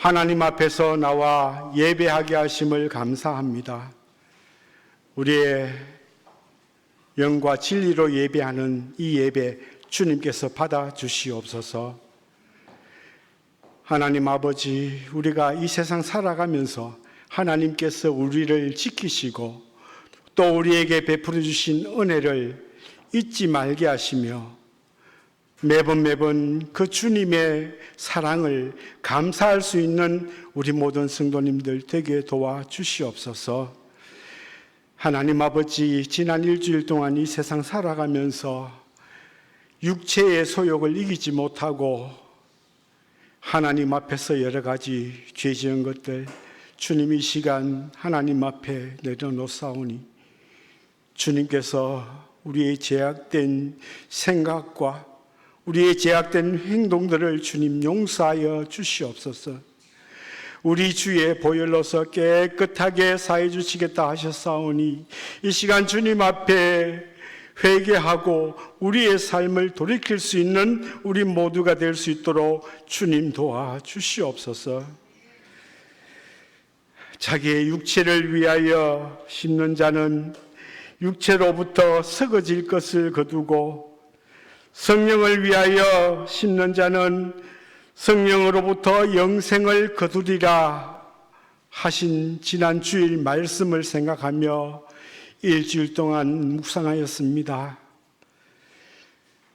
하나님 앞에서 나와 예배하게 하심을 감사합니다. 우리의 영과 진리로 예배하는 이 예배 주님께서 받아주시옵소서. 하나님 아버지, 우리가 이 세상 살아가면서 하나님께서 우리를 지키시고 또 우리에게 베풀어 주신 은혜를 잊지 말게 하시며 매번 그 주님의 사랑을 감사할 수 있는 우리 모든 성도님들 되게 도와주시옵소서. 하나님 아버지, 지난 일주일 동안 이 세상 살아가면서 육체의 소욕을 이기지 못하고 하나님 앞에서 여러 가지 죄 지은 것들 주님 이 시간 하나님 앞에 내려놓사오니 주님께서 우리의 제약된 생각과 우리의 제약된 행동들을 주님 용서하여 주시옵소서. 우리 주의 보혈로서 깨끗하게 사해 주시겠다 하셨사오니 이 시간 주님 앞에 회개하고 우리의 삶을 돌이킬 수 있는 우리 모두가 될 수 있도록 주님 도와주시옵소서. 자기의 육체를 위하여 심는 자는 육체로부터 썩어질 것을 거두고 성령을 위하여 심는 자는 성령으로부터 영생을 거두리라 하신 지난 주일 말씀을 생각하며 일주일 동안 묵상하였습니다.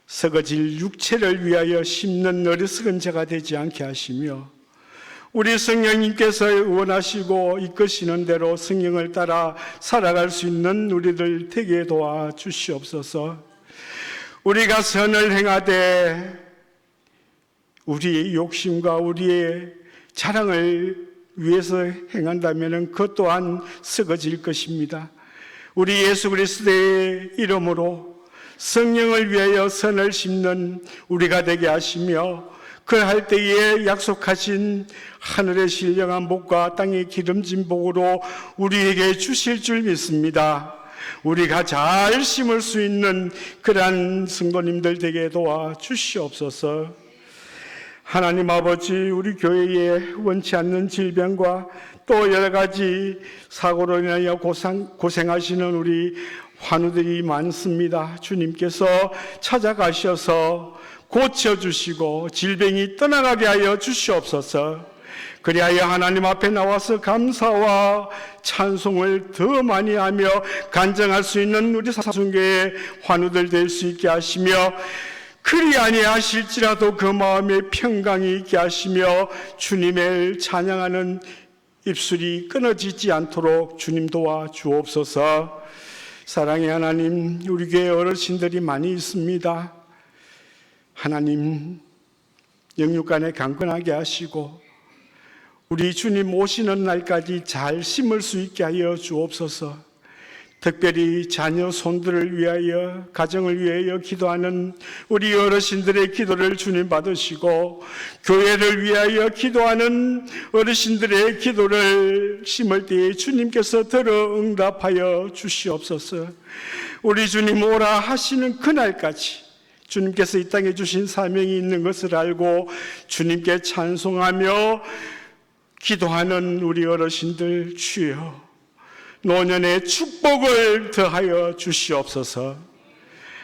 썩어질 육체를 위하여 심는 어리석은 자가 되지 않게 하시며 우리 성령님께서 원하시고 이끄시는 대로 성령을 따라 살아갈 수 있는 우리들 되게 도와주시옵소서. 우리가 선을 행하되 우리의 욕심과 우리의 자랑을 위해서 행한다면 그것 또한 썩어질 것입니다. 우리 예수 그리스도의 이름으로 성령을 위하여 선을 심는 우리가 되게 하시며 그할 때에 약속하신 하늘의 신령한 복과 땅의 기름진 복으로 우리에게 주실 줄 믿습니다. 우리가 잘 심을 수 있는 그러한 성도님들 되게 도와주시옵소서. 하나님 아버지, 우리 교회에 원치 않는 질병과 또 여러 가지 사고로 인하여 고생하시는 우리 환우들이 많습니다. 주님께서 찾아가셔서 고쳐주시고 질병이 떠나가게 하여 주시옵소서. 그리하여 하나님 앞에 나와서 감사와 찬송을 더 많이 하며 간증할 수 있는 우리 사순교의 환우들 될 수 있게 하시며 그리 아니하실지라도 그 마음에 평강이 있게 하시며 주님을 찬양하는 입술이 끊어지지 않도록 주님 도와주옵소서. 사랑의 하나님, 우리 교회 어르신들이 많이 있습니다. 하나님, 영육간에 강건하게 하시고 우리 주님 오시는 날까지 잘 심을 수 있게 하여 주옵소서. 특별히 자녀 손들을 위하여 가정을 위하여 기도하는 우리 어르신들의 기도를 주님 받으시고 교회를 위하여 기도하는 어르신들의 기도를 심을 때에 주님께서 들어 응답하여 주시옵소서. 우리 주님 오라 하시는 그날까지 주님께서 이 땅에 주신 사명이 있는 것을 알고 주님께 찬송하며 기도하는 우리 어르신들 주여 노년의 축복을 더하여 주시옵소서.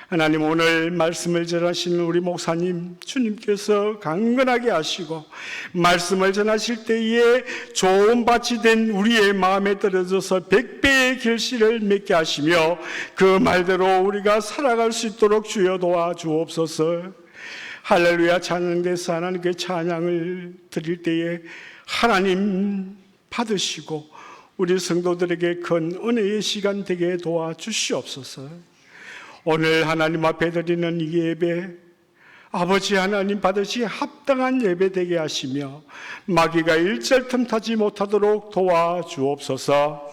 하나님, 오늘 말씀을 전하시는 우리 목사님 주님께서 강건하게 하시고 말씀을 전하실 때에 좋은 밭이 된 우리의 마음에 떨어져서 100배의 결실을 맺게 하시며 그 말대로 우리가 살아갈 수 있도록 주여 도와주옵소서. 할렐루야 찬양대사 하나님께 찬양을 드릴 때에 하나님 받으시고 우리 성도들에게 큰 은혜의 시간 되게 도와주시옵소서. 오늘 하나님 앞에 드리는 이 예배 아버지 하나님 받으시 합당한 예배 되게 하시며 마귀가 일절 틈타지 못하도록 도와주옵소서.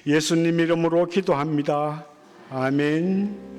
예수님 이름으로 기도합니다. 아멘.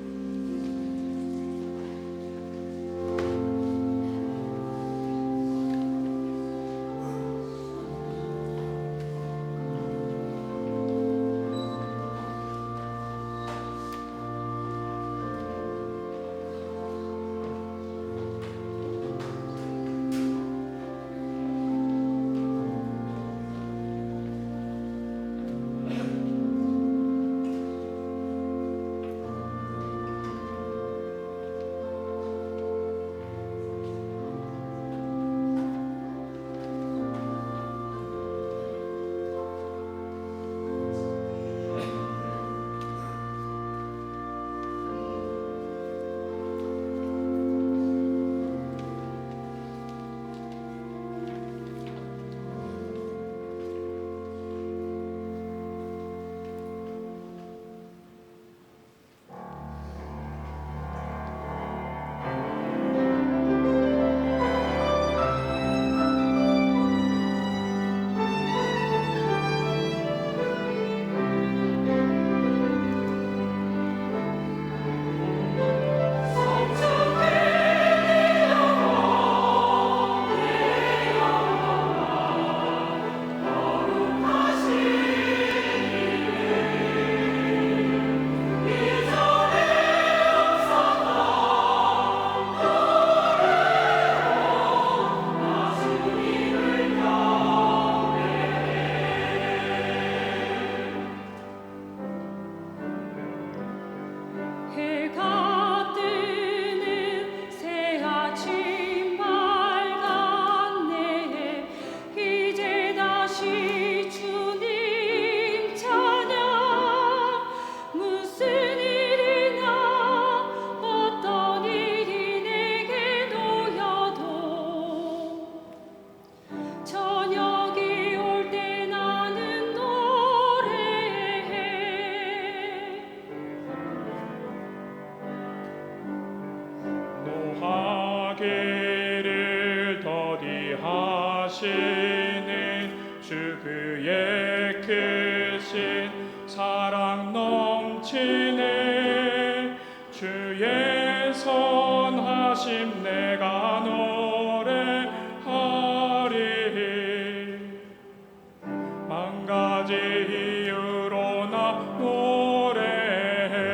주 그의 크신 사랑 넘치네. 주의 선하심 내가 노래하리. 만 가지 이유로 나 노래해.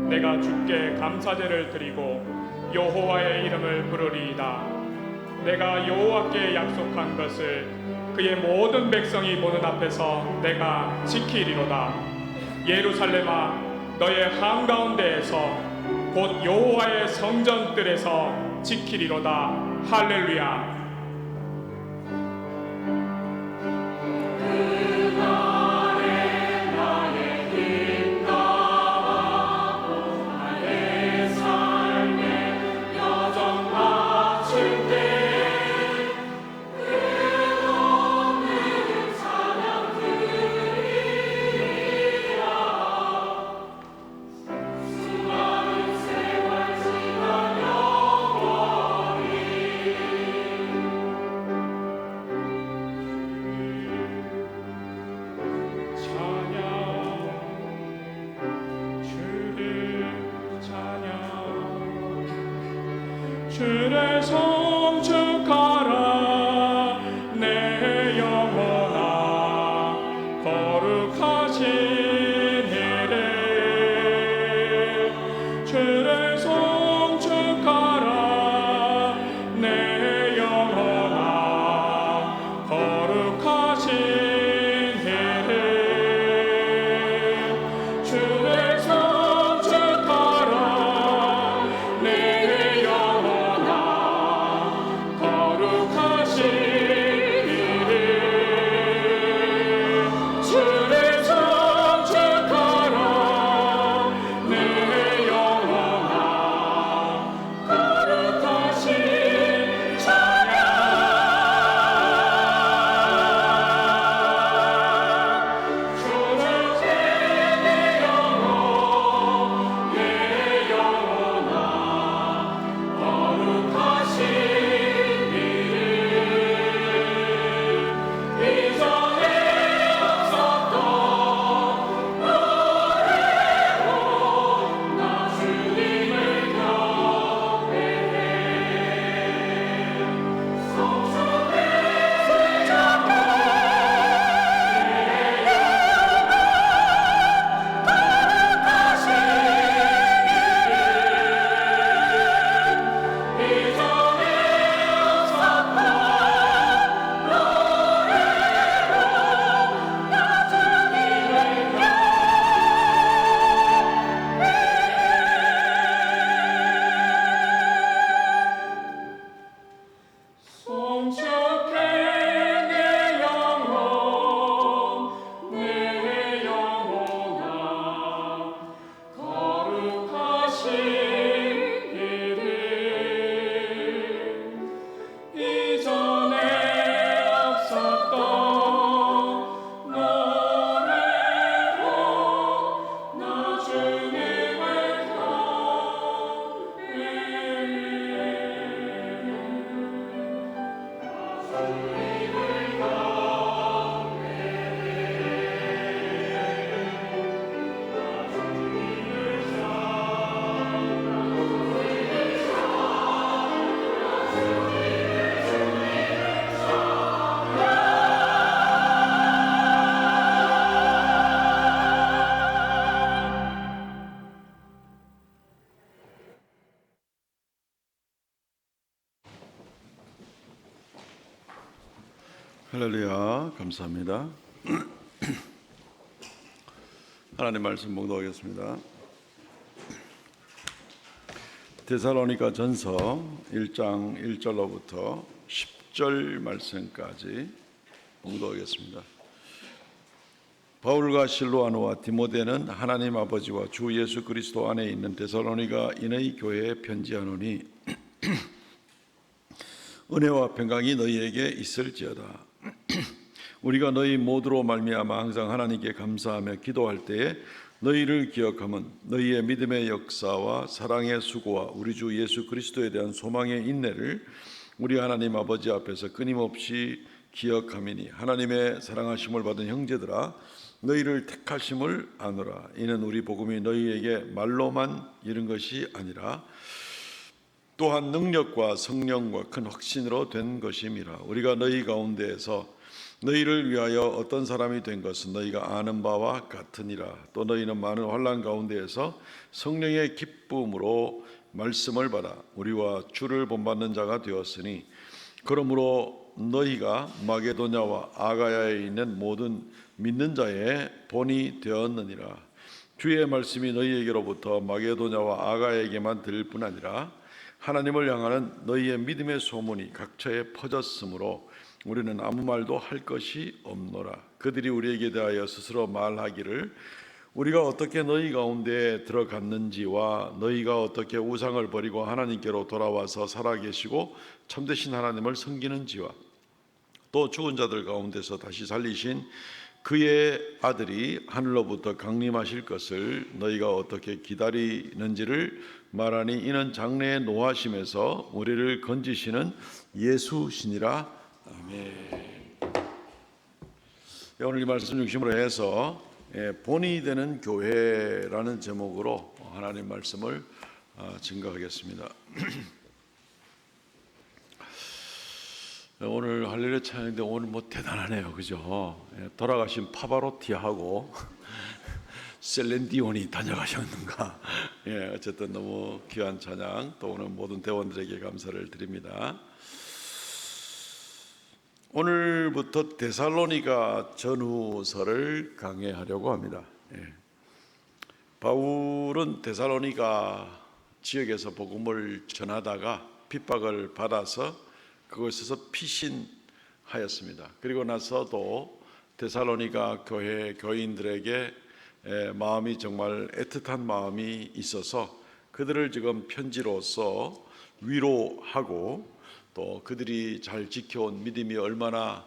내가 주께 감사제를 드리고 여호와의 이름을 부르리이다. 내가 여호와께 약속한 것을 그의 모든 백성이 보는 앞에서 내가 지키리로다. 예루살렘아, 너의 한가운데에서 곧 여호와의 성전들에서 지키리로다. 할렐루야. 주를 송축하라 내 영혼아 거룩하신 이를. 주를 송축하라 내 영혼아 거룩하신 이를. 주를 송축하라 내 거룩하신 이를. 주를 송축하라 내 영혼아 거룩하신 찬양. 주를 내 영혼 내 영혼아 거룩하신 할렐루야. 감사합니다. 하나님 말씀 봉독하겠습니다. 데살로니가 전서 1장 1절로부터 6절 말씀까지 봉독하겠습니다. 바울과 실로아노와 디모데는 하나님 아버지와 주 예수 그리스도 안에 있는 데살로니가 인의 교회에 편지하노니 은혜와 평강이 너희에게 있을지어다. 우리가 너희 모두로 말미암아 항상 하나님께 감사하며 기도할 때에 너희를 기억함은 너희의 믿음의 역사와 사랑의 수고와 우리 주 예수 그리스도에 대한 소망의 인내를 우리 하나님 아버지 앞에서 끊임없이 기억함이니 하나님의 사랑하심을 받은 형제들아 너희를 택하심을 아노라. 이는 우리 복음이 너희에게 말로만 이른 것이 아니라 또한 능력과 성령과 큰 확신으로 된 것임이라. 우리가 너희 가운데에서 너희를 위하여 어떤 사람이 된 것은 너희가 아는 바와 같으니라. 또 너희는 많은 환난 가운데에서 성령의 기쁨으로 말씀을 받아 우리와 주를 본받는 자가 되었으니 그러므로 너희가 마게도냐와 아가야에 있는 모든 믿는 자의 본이 되었느니라. 주의 말씀이 너희에게로부터 마게도냐와 아가야에게만 들릴 뿐 아니라 하나님을 향하는 너희의 믿음의 소문이 각처에 퍼졌으므로 우리는 아무 말도 할 것이 없노라. 그들이 우리에게 대하여 스스로 말하기를 우리가 어떻게 너희 가운데 들어갔는지와 너희가 어떻게 우상을 버리고 하나님께로 돌아와서 살아계시고 참되신 하나님을 섬기는지와 또 죽은 자들 가운데서 다시 살리신 그의 아들이 하늘로부터 강림하실 것을 너희가 어떻게 기다리는지를 말하니 이는 장래의 노하심에서 우리를 건지시는 예수시니라. 아멘. 오늘 이 말씀 중심으로 해서 본이 되는 교회라는 제목으로 하나님 말씀을 증거하겠습니다. 오늘 할렐루야 찬양인데 오늘 뭐 대단하네요, 그죠? 돌아가신 파바로티하고 셀렌디온이 다녀가셨는가? 어쨌든 너무 귀한 찬양. 또 오늘 모든 대원들에게 감사를 드립니다. 오늘부터 데살로니가 전후서를 강해하려고 합니다. 바울은 데살로니가 지역에서 복음을 전하다가 핍박을 받아서 그곳에서 피신하였습니다. 그리고 나서도 데살로니가 교회 교인들에게 마음이 정말 애틋한 마음이 있어서 그들을 지금 편지로서 위로하고 또 그들이 잘 지켜온 믿음이 얼마나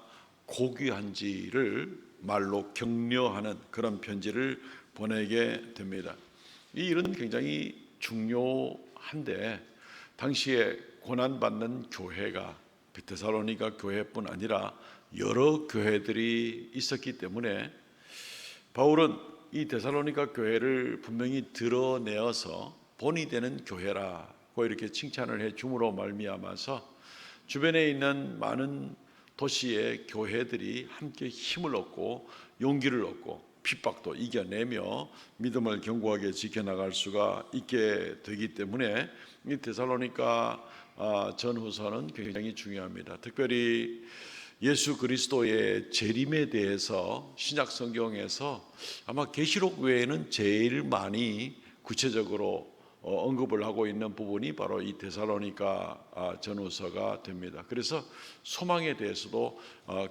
고귀한지를 말로 격려하는 그런 편지를 보내게 됩니다. 이 일은 굉장히 중요한데 당시에 고난받는 교회가 데살로니가 교회뿐 아니라 여러 교회들이 있었기 때문에 바울은 이 데살로니가 교회를 분명히 드러내어서 본이 되는 교회라고 이렇게 칭찬을 해 줌으로 말미암아서 주변에 있는 많은 도시의 교회들이 함께 힘을 얻고 용기를 얻고 핍박도 이겨내며 믿음을 견고하게 지켜나갈 수가 있게 되기 때문에 이 데살로니가 전후서는 굉장히 중요합니다. 특별히 예수 그리스도의 재림에 대해서 신약 성경에서 아마 계시록 외에는 제일 많이 구체적으로 언급을 하고 있는 부분이 바로 이 데살로니가 전후서가 됩니다. 그래서 소망에 대해서도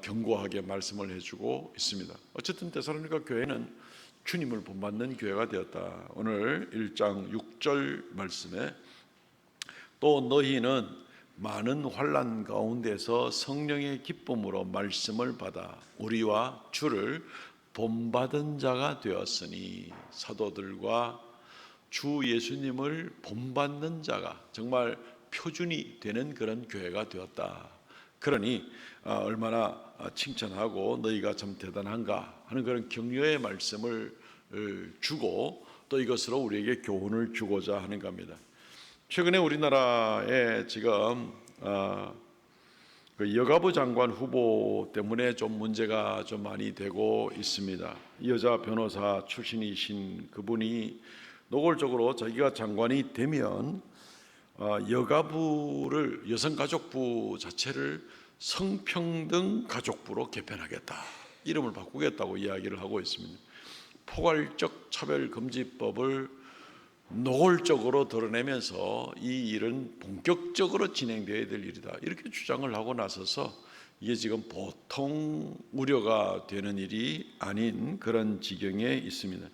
견고하게 말씀을 해주고 있습니다. 어쨌든 데살로니가 교회는 주님을 본받는 교회가 되었다. 오늘 1장 6절 말씀에 또 너희는 많은 환난 가운데서 성령의 기쁨으로 말씀을 받아 우리와 주를 본받은 자가 되었으니 사도들과 주 예수님을 본받는 자가 정말 표준이 되는 그런 교회가 되었다. 그러니 얼마나 칭찬하고 너희가 참 대단한가 하는 그런 격려의 말씀을 주고 또 이것으로 우리에게 교훈을 주고자 하는 겁니다. 최근에 우리나라에 지금 그 여가부 장관 후보 때문에 좀 문제가 좀 많이 되고 있습니다. 여자 변호사 출신이신 그분이 노골적으로 자기가 장관이 되면 여가부를 여성가족부 자체를 성평등 가족부로 개편하겠다, 이름을 바꾸겠다고 이야기를 하고 있습니다. 포괄적 차별금지법을 노골적으로 드러내면서 이 일은 본격적으로 진행되어야 될 일이다, 이렇게 주장을 하고 나서서 이게 지금 보통 우려가 되는 일이 아닌 그런 지경에 있습니다.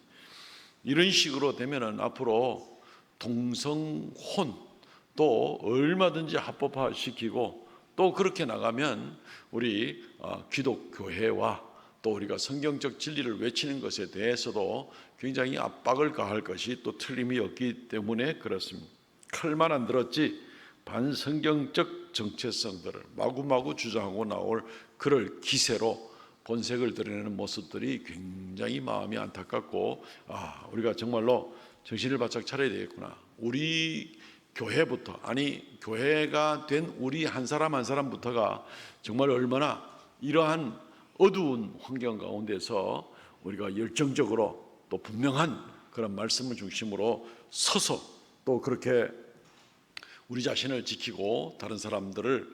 이런 식으로 되면은 앞으로 동성혼 또 얼마든지 합법화시키고, 또 그렇게 나가면 우리 기독교회와 또 우리가 성경적 진리를 외치는 것에 대해서도 굉장히 압박을 가할 것이 또 틀림이 없기 때문에 그렇습니다. 칼만 안 들었지 반성경적 정체성들을 마구마구 주장하고 나올 그럴 기세로 본색을 드러내는 모습들이 굉장히 마음이 안타깝고, 우리가 정말로 정신을 바짝 차려야 되겠구나. 우리 교회부터, 아니 교회가 된 우리 한 사람 한 사람부터가 정말 얼마나 이러한 어두운 환경 가운데서 우리가 열정적으로 또 분명한 그런 말씀을 중심으로 서서 또 그렇게 우리 자신을 지키고 다른 사람들을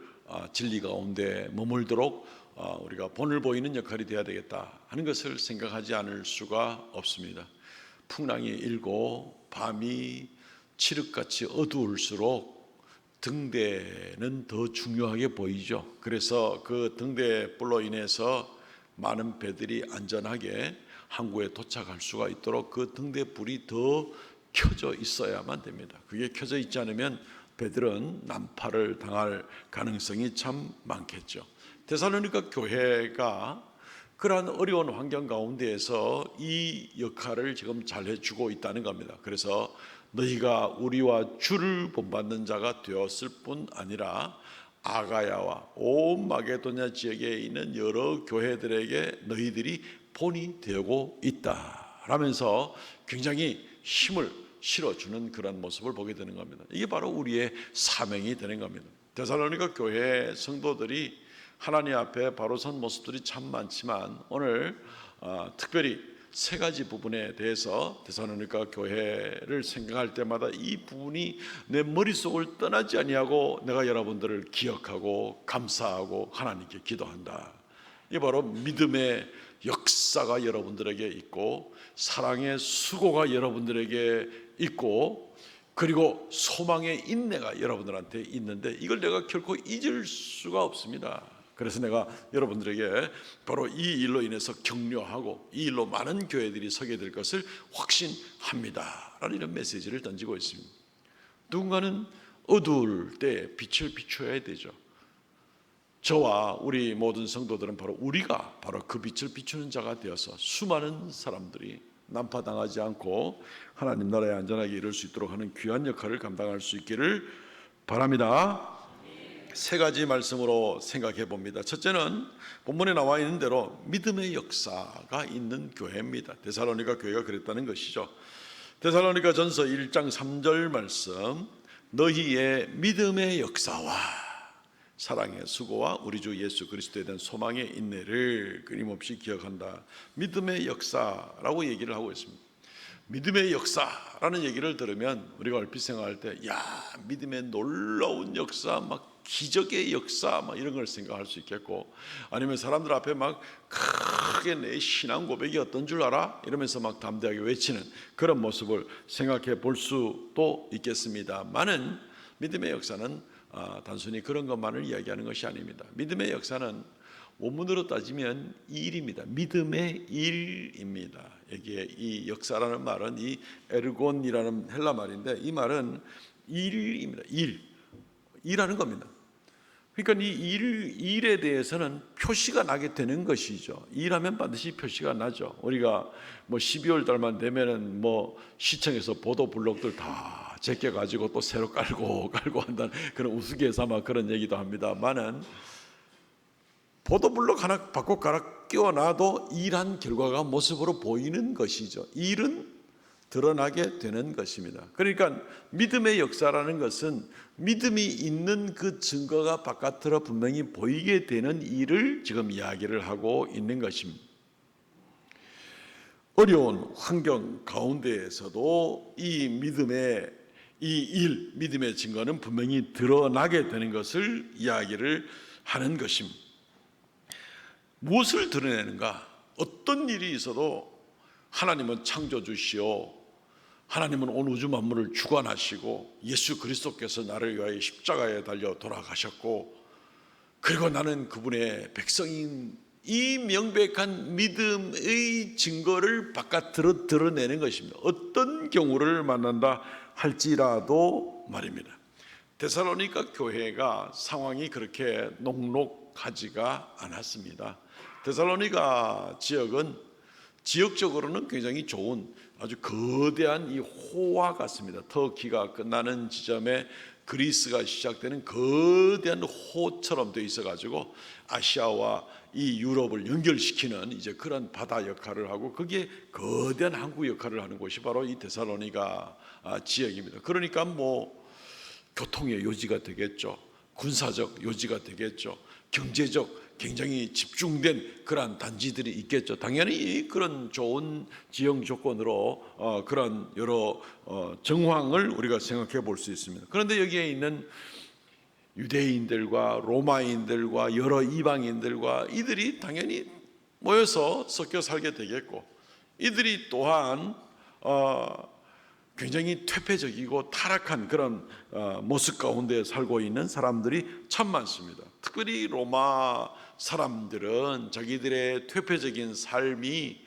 진리 가운데 머물도록 우리가 본을 보이는 역할이 되어야 되겠다 하는 것을 생각하지 않을 수가 없습니다. 풍랑이 일고 밤이 칠흑같이 어두울수록 등대는 더 중요하게 보이죠. 그래서 그 등대불로 인해서 많은 배들이 안전하게 항구에 도착할 수가 있도록 그 등대불이 더 켜져 있어야만 됩니다. 그게 켜져 있지 않으면 배들은 난파를 당할 가능성이 참 많겠죠. 데살로니가 교회가 그러한 어려운 환경 가운데에서 이 역할을 지금 잘 해주고 있다는 겁니다. 그래서 너희가 우리와 주를 본받는 자가 되었을 뿐 아니라 아가야와 온 마게도냐 지역에 있는 여러 교회들에게 너희들이 본이 되고 있다 라면서 굉장히 힘을 실어주는 그런 모습을 보게 되는 겁니다. 이게 바로 우리의 사명이 되는 겁니다. 데살로니가 교회 성도들이 하나님 앞에 바로 선 모습들이 참 많지만 오늘 특별히 세 가지 부분에 대해서 데살로니가 교회를 생각할 때마다 이 부분이 내 머릿속을 떠나지 아니하고 내가 여러분들을 기억하고 감사하고 하나님께 기도한다. 이게 바로 믿음의 역사가 여러분들에게 있고 사랑의 수고가 여러분들에게 있고 그리고 소망의 인내가 여러분들한테 있는데 이걸 내가 결코 잊을 수가 없습니다. 그래서 내가 여러분들에게 바로 이 일로 인해서 격려하고 이 일로 많은 교회들이 서게 될 것을 확신합니다 라는 이런 메시지를 던지고 있습니다. 누군가는 어두울 때 빛을 비춰야 되죠. 저와 우리 모든 성도들은 우리가 바로 그 빛을 비추는 자가 되어서 수많은 사람들이 난파당하지 않고 하나님 나라에 안전하게 이룰 수 있도록 하는 귀한 역할을 감당할 수 있기를 바랍니다. 세 가지 말씀으로 생각해 봅니다. 첫째는 본문에 나와 있는 대로 믿음의 역사가 있는 교회입니다. 데살로니가 교회가 그랬다는 것이죠. 데살로니가 전서 1장 3절 말씀, 너희의 믿음의 역사와 사랑의 수고와 우리 주 예수 그리스도에 대한 소망의 인내를 끊임없이 기억한다. 믿음의 역사라고 얘기를 하고 있습니다. 믿음의 역사라는 얘기를 들으면 우리가 얼핏 생각할 때 믿음의 놀라운 역사, 기적의 역사 이런 걸 생각할 수 있겠고, 아니면 사람들 앞에 크게 내 신앙 고백이 어떤 줄 알아? 이러면서 담대하게 외치는 그런 모습을 생각해 볼 수도 있겠습니다만은 믿음의 역사는 단순히 그런 것만을 이야기하는 것이 아닙니다. 믿음의 역사는 원문으로 따지면 일입니다. 믿음의 일입니다. 여기에 이 역사라는 말은 이 에르곤이라는 헬라 말인데 이 말은 일입니다. 일하는 겁니다. 그러니까 이 일에 대해서는 표시가 나게 되는 것이죠. 일하면 반드시 표시가 나죠. 우리가 12월 달만 되면은 시청에서 보도 블록들 다 제껴가지고 또 새로 깔고 한다는 그런 우스갯소리 그런 얘기도 합니다만은 보도 블록 하나 바꿔 갈아 끼워놔도 일한 결과가 모습으로 보이는 것이죠. 일은 드러나게 되는 것입니다. 그러니까 믿음의 역사라는 것은 믿음이 있는 그 증거가 바깥으로 분명히 보이게 되는 일을 지금 이야기를 하고 있는 것입니다. 어려운 환경 가운데에서도 이 믿음의 믿음의 증거는 분명히 드러나게 되는 것을 이야기를 하는 것입니다. 무엇을 드러내는가? 어떤 일이 있어도 하나님은 창조주시오, 하나님은 온 우주 만물을 주관하시고 예수 그리스도께서 나를 위하여 십자가에 달려 돌아가셨고, 그리고 나는 그분의 백성인 이 명백한 믿음의 증거를 바깥으로 드러내는 것입니다. 어떤 경우를 만난다 할지라도 말입니다. 데살로니가 교회가 상황이 그렇게 녹록하지가 않았습니다. 데살로니가 지역은 지역적으로는 굉장히 좋은 아주 거대한 이 호화 같습니다. 터키가 끝나는 지점에 그리스가 시작되는 거대한 호처럼 되어 있어가지고 아시아와 이 유럽을 연결시키는 이제 그런 바다 역할을 하고, 거기에 거대한 항구 역할을 하는 곳이 바로 이 데살로니가 지역입니다. 그러니까 뭐 교통의 요지가 되겠죠. 군사적 요지가 되겠죠. 경제적 굉장히 집중된 그러한 단지들이 있겠죠. 당연히 그런 좋은 지형 조건으로 그런 여러 정황을 우리가 생각해 볼 수 있습니다. 그런데 여기에 있는 유대인들과 로마인들과 여러 이방인들과 이들이 당연히 모여서 섞여 살게 되겠고, 이들이 또한 굉장히 퇴폐적이고 타락한 그런 모습 가운데 살고 있는 사람들이 참 많습니다. 특별히 로마 사람들은 자기들의 퇴폐적인 삶이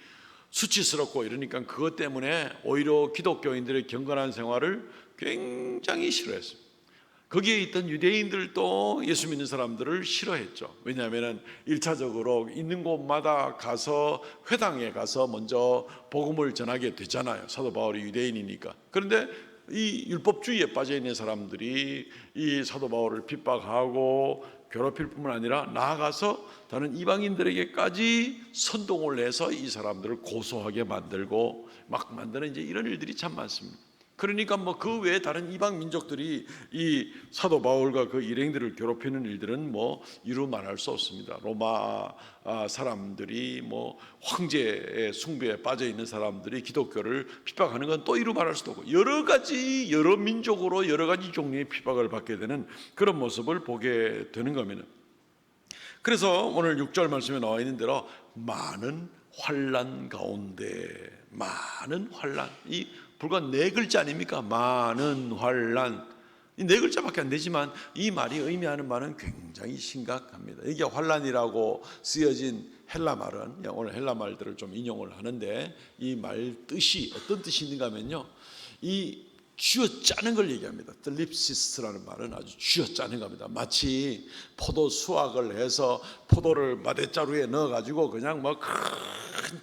수치스럽고 이러니까 그것 때문에 오히려 기독교인들의 경건한 생활을 굉장히 싫어했습니다. 거기에 있던 유대인들도 예수 믿는 사람들을 싫어했죠. 왜냐하면 1차적으로 있는 곳마다 가서 회당에 가서 먼저 복음을 전하게 되잖아요. 사도 바울이 유대인이니까. 그런데 이 율법주의에 빠져 있는 사람들이 이 사도 바울을 핍박하고 괴롭힐 뿐만 아니라 나아가서 다른 이방인들에게까지 선동을 해서 이 사람들을 고소하게 만들고 막 만드는 이제 이런 일들이 참 많습니다. 그러니까 뭐 그 외에 다른 이방 민족들이 이 사도 바울과 그 일행들을 괴롭히는 일들은 뭐 이루 말할 수 없습니다. 로마 사람들이 뭐 황제의 숭배에 빠져 있는 사람들이 기독교를 핍박하는 건 또 이루 말할 수도 없고, 여러 가지 여러 민족으로 여러 가지 종류의 핍박을 받게 되는 그런 모습을 보게 되는 겁니다. 그래서 오늘 6절 말씀에 나와 있는 대로 많은 환난 가운데, 많은 환난, 이 불과 4글자 아닙니까? 많은 환난. 이 4글자밖에 안 되지만 이 말이 의미하는 바는 굉장히 심각합니다. 이게 환난이라고 쓰여진 헬라 말은, 오늘 헬라 말들을 좀 인용을 하는데, 이 말 뜻이 어떤 뜻이 있는가 하면요, 이 쥐어짜는 걸 얘기합니다. 뜰립시스라는 말은 아주 쥐어짜는 겁니다. 마치 포도 수확을 해서 포도를 마대자루에 넣어가지고 그냥 뭐 큰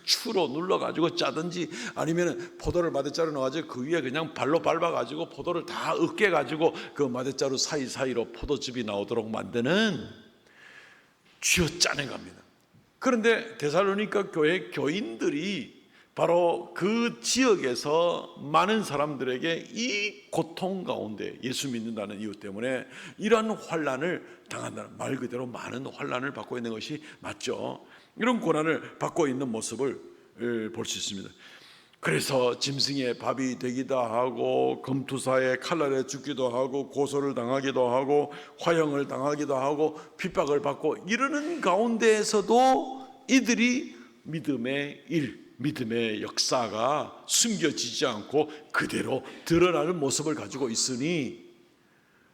추로 눌러가지고 짜든지, 아니면 포도를 마대자루 넣어가지고 그 위에 그냥 발로 밟아가지고 포도를 다 으깨가지고 그 마대자루 사이사이로 포도즙이 나오도록 만드는 쥐어짜는 겁니다. 그런데 데살로니가 교회 교인들이 바로 그 지역에서 많은 사람들에게 이 고통 가운데 예수 믿는다는 이유 때문에 이러한 환난을 당한다는, 말 그대로 많은 환난을 받고 있는 것이 맞죠. 이런 고난을 받고 있는 모습을 볼 수 있습니다. 그래서 짐승의 밥이 되기도 하고 검투사의 칼날에 죽기도 하고 고소를 당하기도 하고 화형을 당하기도 하고 핍박을 받고 이러는 가운데에서도 이들이 믿음의 일, 믿음의 역사가 숨겨지지 않고 그대로 드러나는 모습을 가지고 있으니,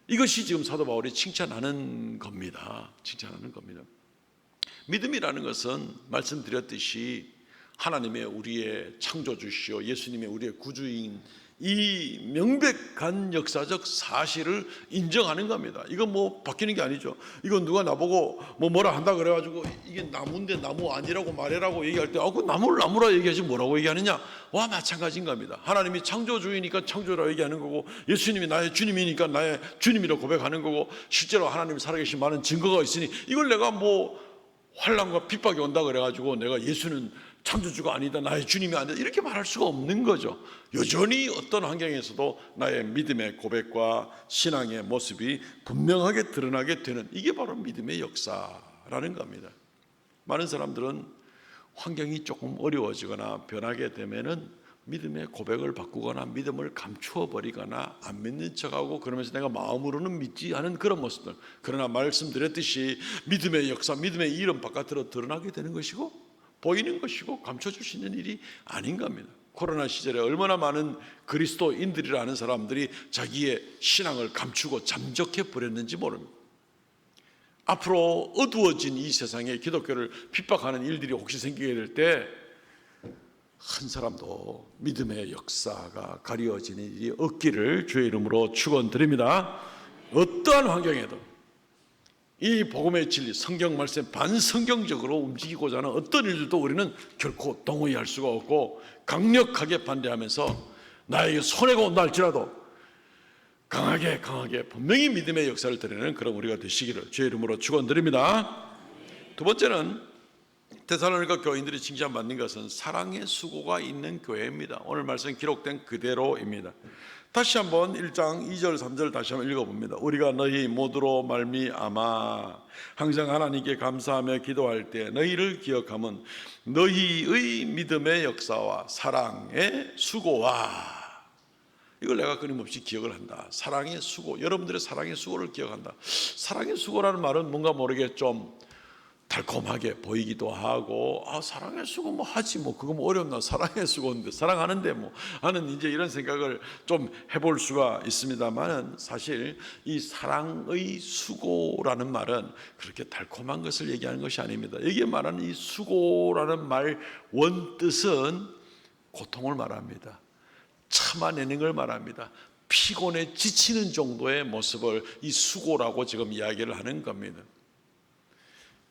이것이 지금 사도 바울이 칭찬하는 겁니다. 칭찬하는 겁니다. 믿음이라는 것은 말씀드렸듯이 하나님의 우리의 창조주시오, 예수님의 우리의 구주인 이 명백한 역사적 사실을 인정하는 겁니다. 이건 뭐 바뀌는 게 아니죠. 이건 누가 나보고 뭐라 한다 그래가지고 이게 나무인데 나무 아니라고 말해라고 얘기할 때 그 나무를 나무라 얘기하지 뭐라고 얘기하느냐? 와, 마찬가지인 겁니다. 하나님이 창조주이니까 창조라고 얘기하는 거고, 예수님이 나의 주님이니까 나의 주님이라고 고백하는 거고, 실제로 하나님이 살아계신 많은 증거가 있으니 이걸 내가 뭐 환난과 핍박이 온다 그래가지고 내가 예수는 창조주가 아니다, 나의 주님이 아니다, 이렇게 말할 수가 없는 거죠. 여전히 어떤 환경에서도 나의 믿음의 고백과 신앙의 모습이 분명하게 드러나게 되는, 이게 바로 믿음의 역사라는 겁니다. 많은 사람들은 환경이 조금 어려워지거나 변하게 되면은 믿음의 고백을 바꾸거나 믿음을 감추어 버리거나 안 믿는 척하고, 그러면서 내가 마음으로는 믿지 않은 그런 모습들. 그러나 말씀드렸듯이 믿음의 역사, 믿음의 이름 바깥으로 드러나게 되는 것이고 보이는 것이고 감춰줄 수 있는 일이 아닌 겁니다. 코로나 시절에 얼마나 많은 그리스도인들이라는 사람들이 자기의 신앙을 감추고 잠적해 버렸는지 모릅니다. 앞으로 어두워진 이 세상에 기독교를 핍박하는 일들이 혹시 생기게 될 때 한 사람도 믿음의 역사가 가려지는 일이 없기를 주의 이름으로 축원드립니다. 어떠한 환경에도 이 복음의 진리, 성경 말씀 반성경적으로 움직이고자 하는 어떤 일들도 우리는 결코 동의할 수가 없고 강력하게 반대하면서 나에게 손해가 온다 할지라도 강하게 분명히 믿음의 역사를 드리는 그런 우리가 되시기를 주의 이름으로 축원드립니다. 두 번째는 데살로니가 교인들이 칭찬받는 것은 사랑의 수고가 있는 교회입니다. 오늘 말씀 기록된 그대로입니다. 다시 한번 1장 2절 3절 다시 한번 읽어봅니다. 우리가 너희 모두로 말미암아 항상 하나님께 감사하며 기도할 때 너희를 기억하면 너희의 믿음의 역사와 사랑의 수고와, 이걸 내가 끊임없이 기억을 한다. 사랑의 수고, 여러분들의 사랑의 수고를 기억한다. 사랑의 수고라는 말은 뭔가 모르게 좀 달콤하게 보이기도 하고, 사랑의 수고 뭐 하지 뭐 그거 뭐 어렵나, 사랑의 수고인데 사랑하는데 뭐 하는 이제 이런 생각을 좀 해볼 수가 있습니다만, 사실 이 사랑의 수고라는 말은 그렇게 달콤한 것을 얘기하는 것이 아닙니다. 여기에 말하는 이 수고라는 말 원뜻은 고통을 말합니다. 참아내는 걸 말합니다. 피곤해 지치는 정도의 모습을 이 수고라고 지금 이야기를 하는 겁니다.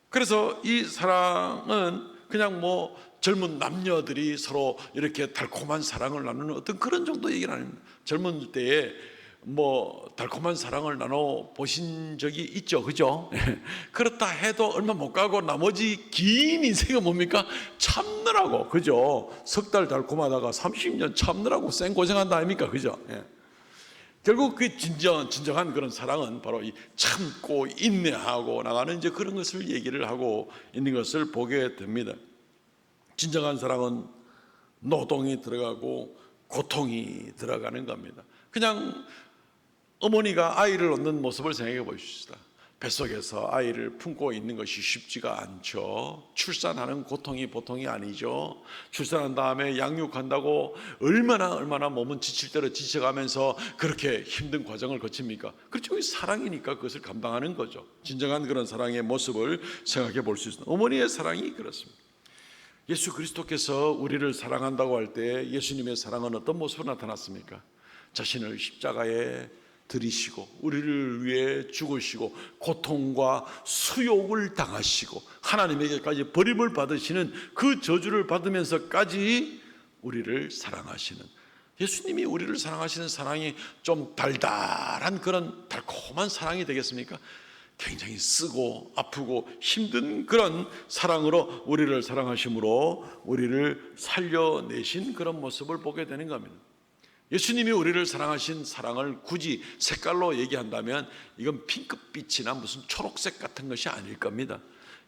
그래서 이 사랑은 그냥 뭐 젊은 남녀들이 서로 이렇게 달콤한 사랑을 나누는 어떤 그런 정도 얘기는 아닙니다. 젊은 때에 뭐 달콤한 사랑을 나눠 보신 적이 있죠, 그죠? 그렇다 해도 얼마 못 가고 나머지 긴 인생은 뭡니까? 참느라고, 그죠? 석 달 달콤하다가 30년 참느라고 생고생한다 아닙니까, 그죠? 결국 그 진정한 그런 사랑은 바로 이 참고 인내하고 나가는 이제 그런 것을 얘기를 하고 있는 것을 보게 됩니다. 진정한 사랑은 노동이 들어가고 고통이 들어가는 겁니다. 그냥 어머니가 아이를 얻는 모습을 생각해 보십시다. 뱃속에서 아이를 품고 있는 것이 쉽지가 않죠. 출산하는 고통이 보통이 아니죠. 출산한 다음에 양육한다고 얼마나 몸은 지칠 대로 지쳐가면서 그렇게 힘든 과정을 거칩니까? 그렇죠. 사랑이니까 그것을 감당하는 거죠. 진정한 그런 사랑의 모습을 생각해 볼 수 있습니다. 어머니의 사랑이 그렇습니다. 예수 그리스도께서 우리를 사랑한다고 할 때 예수님의 사랑은 어떤 모습으로 나타났습니까? 자신을 십자가에 들이시고 우리를 위해 죽으시고 고통과 수욕을 당하시고 하나님에게까지 버림을 받으시는 그 저주를 받으면서까지 우리를 사랑하시는, 예수님이 우리를 사랑하시는 사랑이 좀 달달한 그런 달콤한 사랑이 되겠습니까? 굉장히 쓰고 아프고 힘든 그런 사랑으로 우리를 사랑하심으로 우리를 살려내신 그런 모습을 보게 되는 겁니다. 예수님이 우리를 사랑하신 사랑을 굳이 색깔로 얘기한다면 이건 핑크빛이나 무슨 초록색 같은 것이 아닐 겁니다.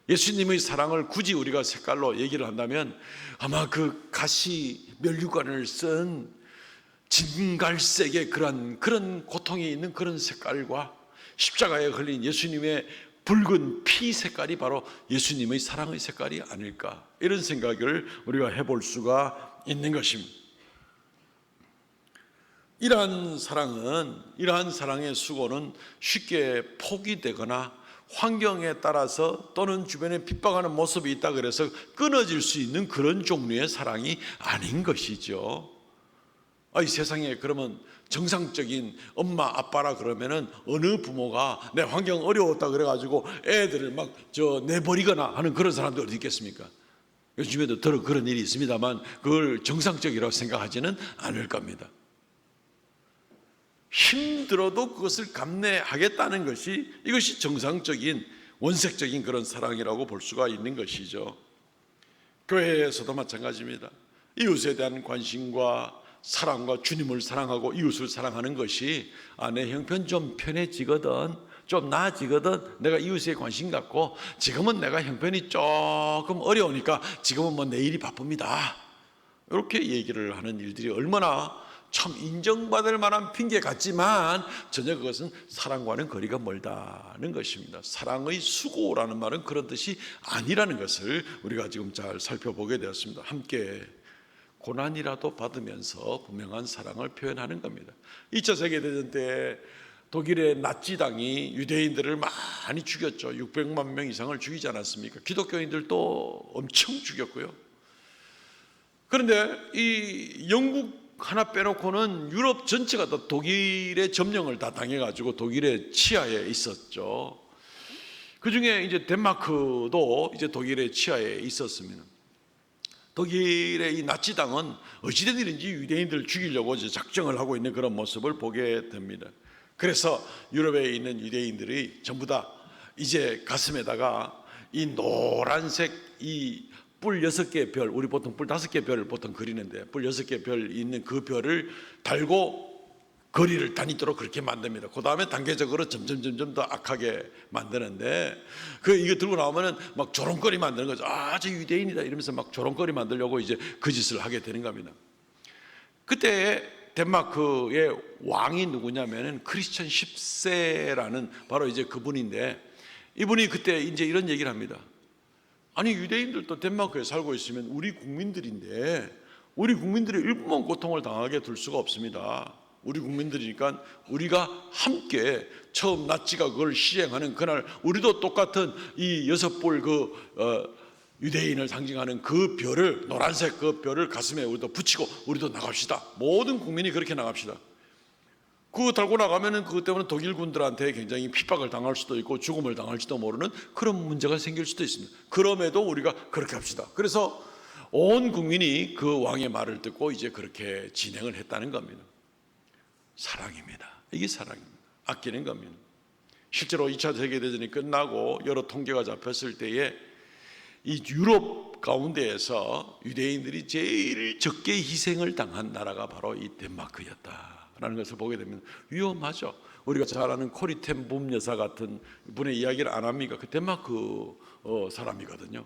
예수님의 사랑을 굳이 우리가 색깔로 얘기를 한다면 아마 그 가시 면류관을 쓴 진갈색의 그런 고통이 있는 그런 색깔과 십자가에 걸린 예수님의 붉은 피 색깔이 바로 예수님의 사랑의 색깔이 아닐까, 이런 생각을 우리가 해볼 수가 있는 것입니다. 이러한 사랑의 수고는 쉽게 포기되거나 환경에 따라서 또는 주변에 핍박하는 모습이 있다 그래서 끊어질 수 있는 그런 종류의 사랑이 아닌 것이죠. 이 세상에 그러면 정상적인 엄마 아빠라 그러면은 어느 부모가 내 환경 어려웠다 그래가지고 애들을 막 내버리거나 하는 그런 사람들 어디 있겠습니까? 요즘에도 더러 그런 일이 있습니다만 그걸 정상적이라고 생각하지는 않을 겁니다. 힘들어도 그것을 감내하겠다는 것이, 이것이 정상적인 원색적인 그런 사랑이라고 볼 수가 있는 것이죠. 교회에서도 마찬가지입니다. 이웃에 대한 관심과 사랑과 주님을 사랑하고 이웃을 사랑하는 것이 내 형편 좀 편해지거든, 좀 나아지거든, 내가 이웃에 관심 갖고 지금은 내가 형편이 조금 어려우니까 지금은 뭐 내일이 바쁩니다, 이렇게 얘기를 하는 일들이 얼마나 참 인정받을 만한 핑계 같지만 전혀 그것은 사랑과는 거리가 멀다는 것입니다. 사랑의 수고라는 말은 그런 뜻이 아니라는 것을 우리가 지금 잘 살펴보게 되었습니다. 함께 고난이라도 받으면서 분명한 사랑을 표현하는 겁니다. 2차 세계대전 때 독일의 나치당이 유대인들을 많이 죽였죠. 600만 명 이상을 죽이지 않았습니까? 기독교인들도 엄청 죽였고요. 그런데 이 영국 하나 빼놓고는 유럽 전체가 다 독일의 점령을 다 당해가지고 독일의 치하에 있었죠. 그 중에 이제 덴마크도 이제 독일의 치하에 있었습니다. 독일의 이 나치당은 어찌된 일인지 유대인들을 죽이려고 이제 작정을 하고 있는 그런 모습을 보게 됩니다. 그래서 유럽에 있는 유대인들이 전부 다 이제 가슴에다가 이 노란색 이 뿔 6개의 별, 우리 보통 뿔 5개의 별을 보통 그리는데 뿔 6개의 별 있는 그 별을 달고 거리를 다니도록 그렇게 만듭니다. 그 다음에 단계적으로 점점 더 악하게 만드는데 이거 들고 나오면은 막 조롱거리 만드는 거죠. 아, 저 유대인이다 이러면서 막 조롱거리 만들려고 이제 그 짓을 하게 되는 겁니다. 그때 덴마크의 왕이 누구냐면은 크리스천 10세라는 바로 이제 그분인데, 이분이 그때 이제 이런 얘기를 합니다. 아니, 유대인들도 덴마크에 살고 있으면 우리 국민들인데 우리 국민들이 일부만 고통을 당하게 둘 수가 없습니다. 우리 국민들이니까 우리가 함께 처음 나치가 그걸 시행하는 그날 우리도 똑같은 이 6뿔 유대인을 상징하는 그 별을, 노란색 그 별을 가슴에 우리도 붙이고 우리도 나갑시다. 모든 국민이 그렇게 나갑시다. 그거 달고 나가면은 그것 때문에 독일 군들한테 굉장히 핍박을 당할 수도 있고 죽음을 당할지도 모르는 그런 문제가 생길 수도 있습니다. 그럼에도 우리가 그렇게 합시다. 그래서 온 국민이 그 왕의 말을 듣고 이제 그렇게 진행을 했다는 겁니다. 사랑입니다. 이게 사랑입니다. 아끼는 겁니다. 실제로 2차 세계대전이 끝나고 여러 통계가 잡혔을 때에 이 유럽 가운데에서 유대인들이 제일 적게 희생을 당한 나라가 바로 이 덴마크였다라는 것을 보게 되면 위험하죠. 우리가 잘 아는 코리 텐 붐 여사 같은 분의 이야기를 안 합니까? 그 덴마크 사람이거든요.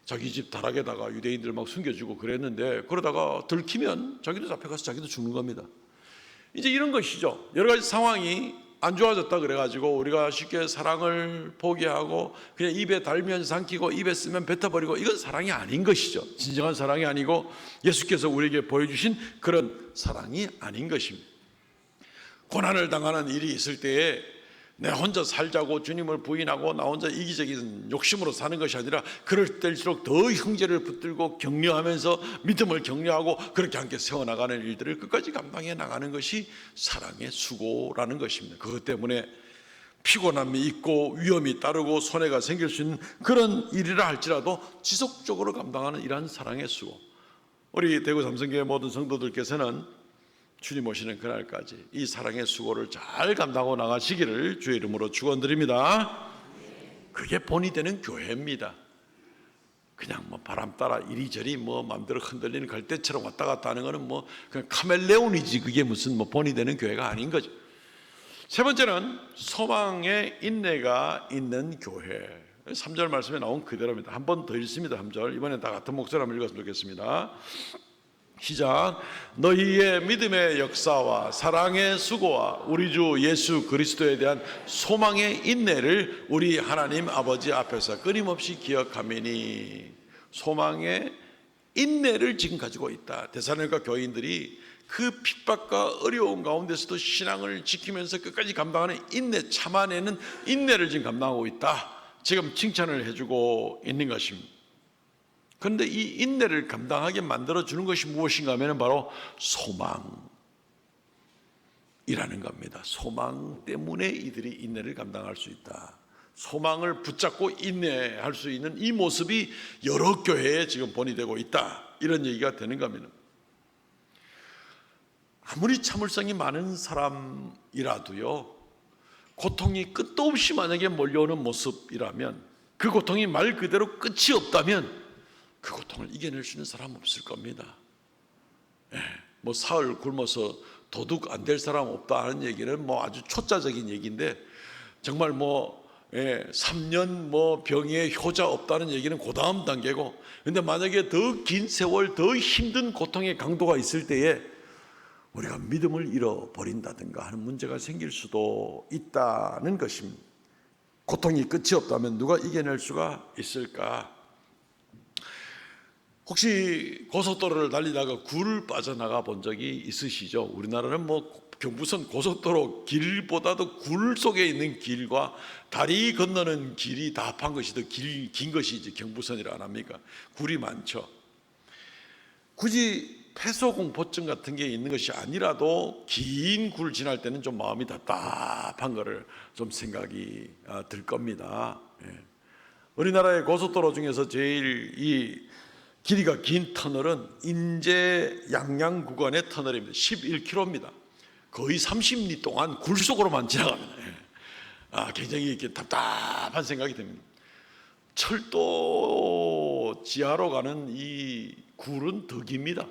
자기 집 다락에다가 유대인들 막 숨겨주고 그랬는데 그러다가 들키면 자기도 잡혀가서 자기도 죽는 겁니다. 이제 이런 것이죠. 여러 가지 상황이 안 좋아졌다 그래가지고 우리가 쉽게 사랑을 포기하고 그냥 입에 달면 삼키고 입에 쓰면 뱉어버리고, 이건 사랑이 아닌 것이죠. 진정한 사랑이 아니고 예수께서 우리에게 보여주신 그런 사랑이 아닌 것입니다. 고난을 당하는 일이 있을 때에 내 혼자 살자고 주님을 부인하고 나 혼자 이기적인 욕심으로 사는 것이 아니라 그럴 때일수록 더 형제를 붙들고 격려하면서 믿음을 격려하고 그렇게 함께 세워나가는 일들을 끝까지 감당해 나가는 것이 사랑의 수고라는 것입니다. 그것 때문에 피곤함이 있고 위험이 따르고 손해가 생길 수 있는 그런 일이라 할지라도 지속적으로 감당하는 이러한 사랑의 수고, 우리 대구 삼성교회 모든 성도들께서는 주님 오시는 그날까지 이 사랑의 수고를 잘 감당하고 나가시기를 주의 이름으로 축원드립니다. 그게 본이 되는 교회입니다. 그냥 뭐 바람 따라 이리저리 뭐 마음대로 흔들리는 갈대처럼 왔다 갔다 하는 거는 뭐 그냥 카멜레온이지, 그게 무슨 뭐 본이 되는 교회가 아닌 거죠. 세 번째는 소망의 인내가 있는 교회. 3절 말씀에 나온 그대로입니다. 한 번 더 읽습니다. 3절. 이번엔 다 같은 목소리 한번 읽었으면 좋겠습니다. 시작. 너희의 믿음의 역사와 사랑의 수고와 우리 주 예수 그리스도에 대한 소망의 인내를 우리 하나님 아버지 앞에서 끊임없이 기억하매니. 소망의 인내를 지금 가지고 있다. 데살로니가 교인들이 그 핍박과 어려운 가운데서도 신앙을 지키면서 끝까지 감당하는 인내, 참아내는 인내를 지금 감당하고 있다. 지금 칭찬을 해주고 있는 것입니다. 그런데 이 인내를 감당하게 만들어주는 것이 무엇인가 하면 바로 소망이라는 겁니다. 소망 때문에 이들이 인내를 감당할 수 있다. 소망을 붙잡고 인내할 수 있는 이 모습이 여러 교회에 지금 본이 되고 있다. 이런 얘기가 되는 겁니다. 아무리 참을성이 많은 사람이라도요, 고통이 끝도 없이 만약에 몰려오는 모습이라면, 그 고통이 말 그대로 끝이 없다면 그 고통을 이겨낼 수 있는 사람 없을 겁니다. 뭐 사흘 굶어서 도둑 안 될 사람 없다 하는 얘기는 뭐 아주 초짜적인 얘기인데, 정말 뭐 3년 뭐 병에 효자 없다는 얘기는 그 다음 단계고, 근데 만약에 더 긴 세월 더 힘든 고통의 강도가 있을 때에 우리가 믿음을 잃어버린다든가 하는 문제가 생길 수도 있다는 것입니다. 고통이 끝이 없다면 누가 이겨낼 수가 있을까? 혹시 고속도로를 달리다가 굴 빠져나가 본 적이 있으시죠? 우리나라는 뭐 경부선 고속도로 길보다도 굴 속에 있는 길과 다리 건너는 길이 다 합한 것이 더 긴 것이 이제 경부선이라 안 합니까? 굴이 많죠. 굳이 폐소공포증 같은 게 있는 것이 아니라도 긴 굴 지날 때는 좀 마음이 답답한 거를 좀 생각이 들 겁니다. 우리나라의 고속도로 중에서 제일 이 길이가 긴 터널은 인제 양양 구간의 터널입니다. 11km입니다. 거의 30리 동안 굴 속으로만 지나갑니다. 굉장히 이렇게 답답한 생각이 듭니다. 철도 지하로 가는 이 굴은 더 깁니다.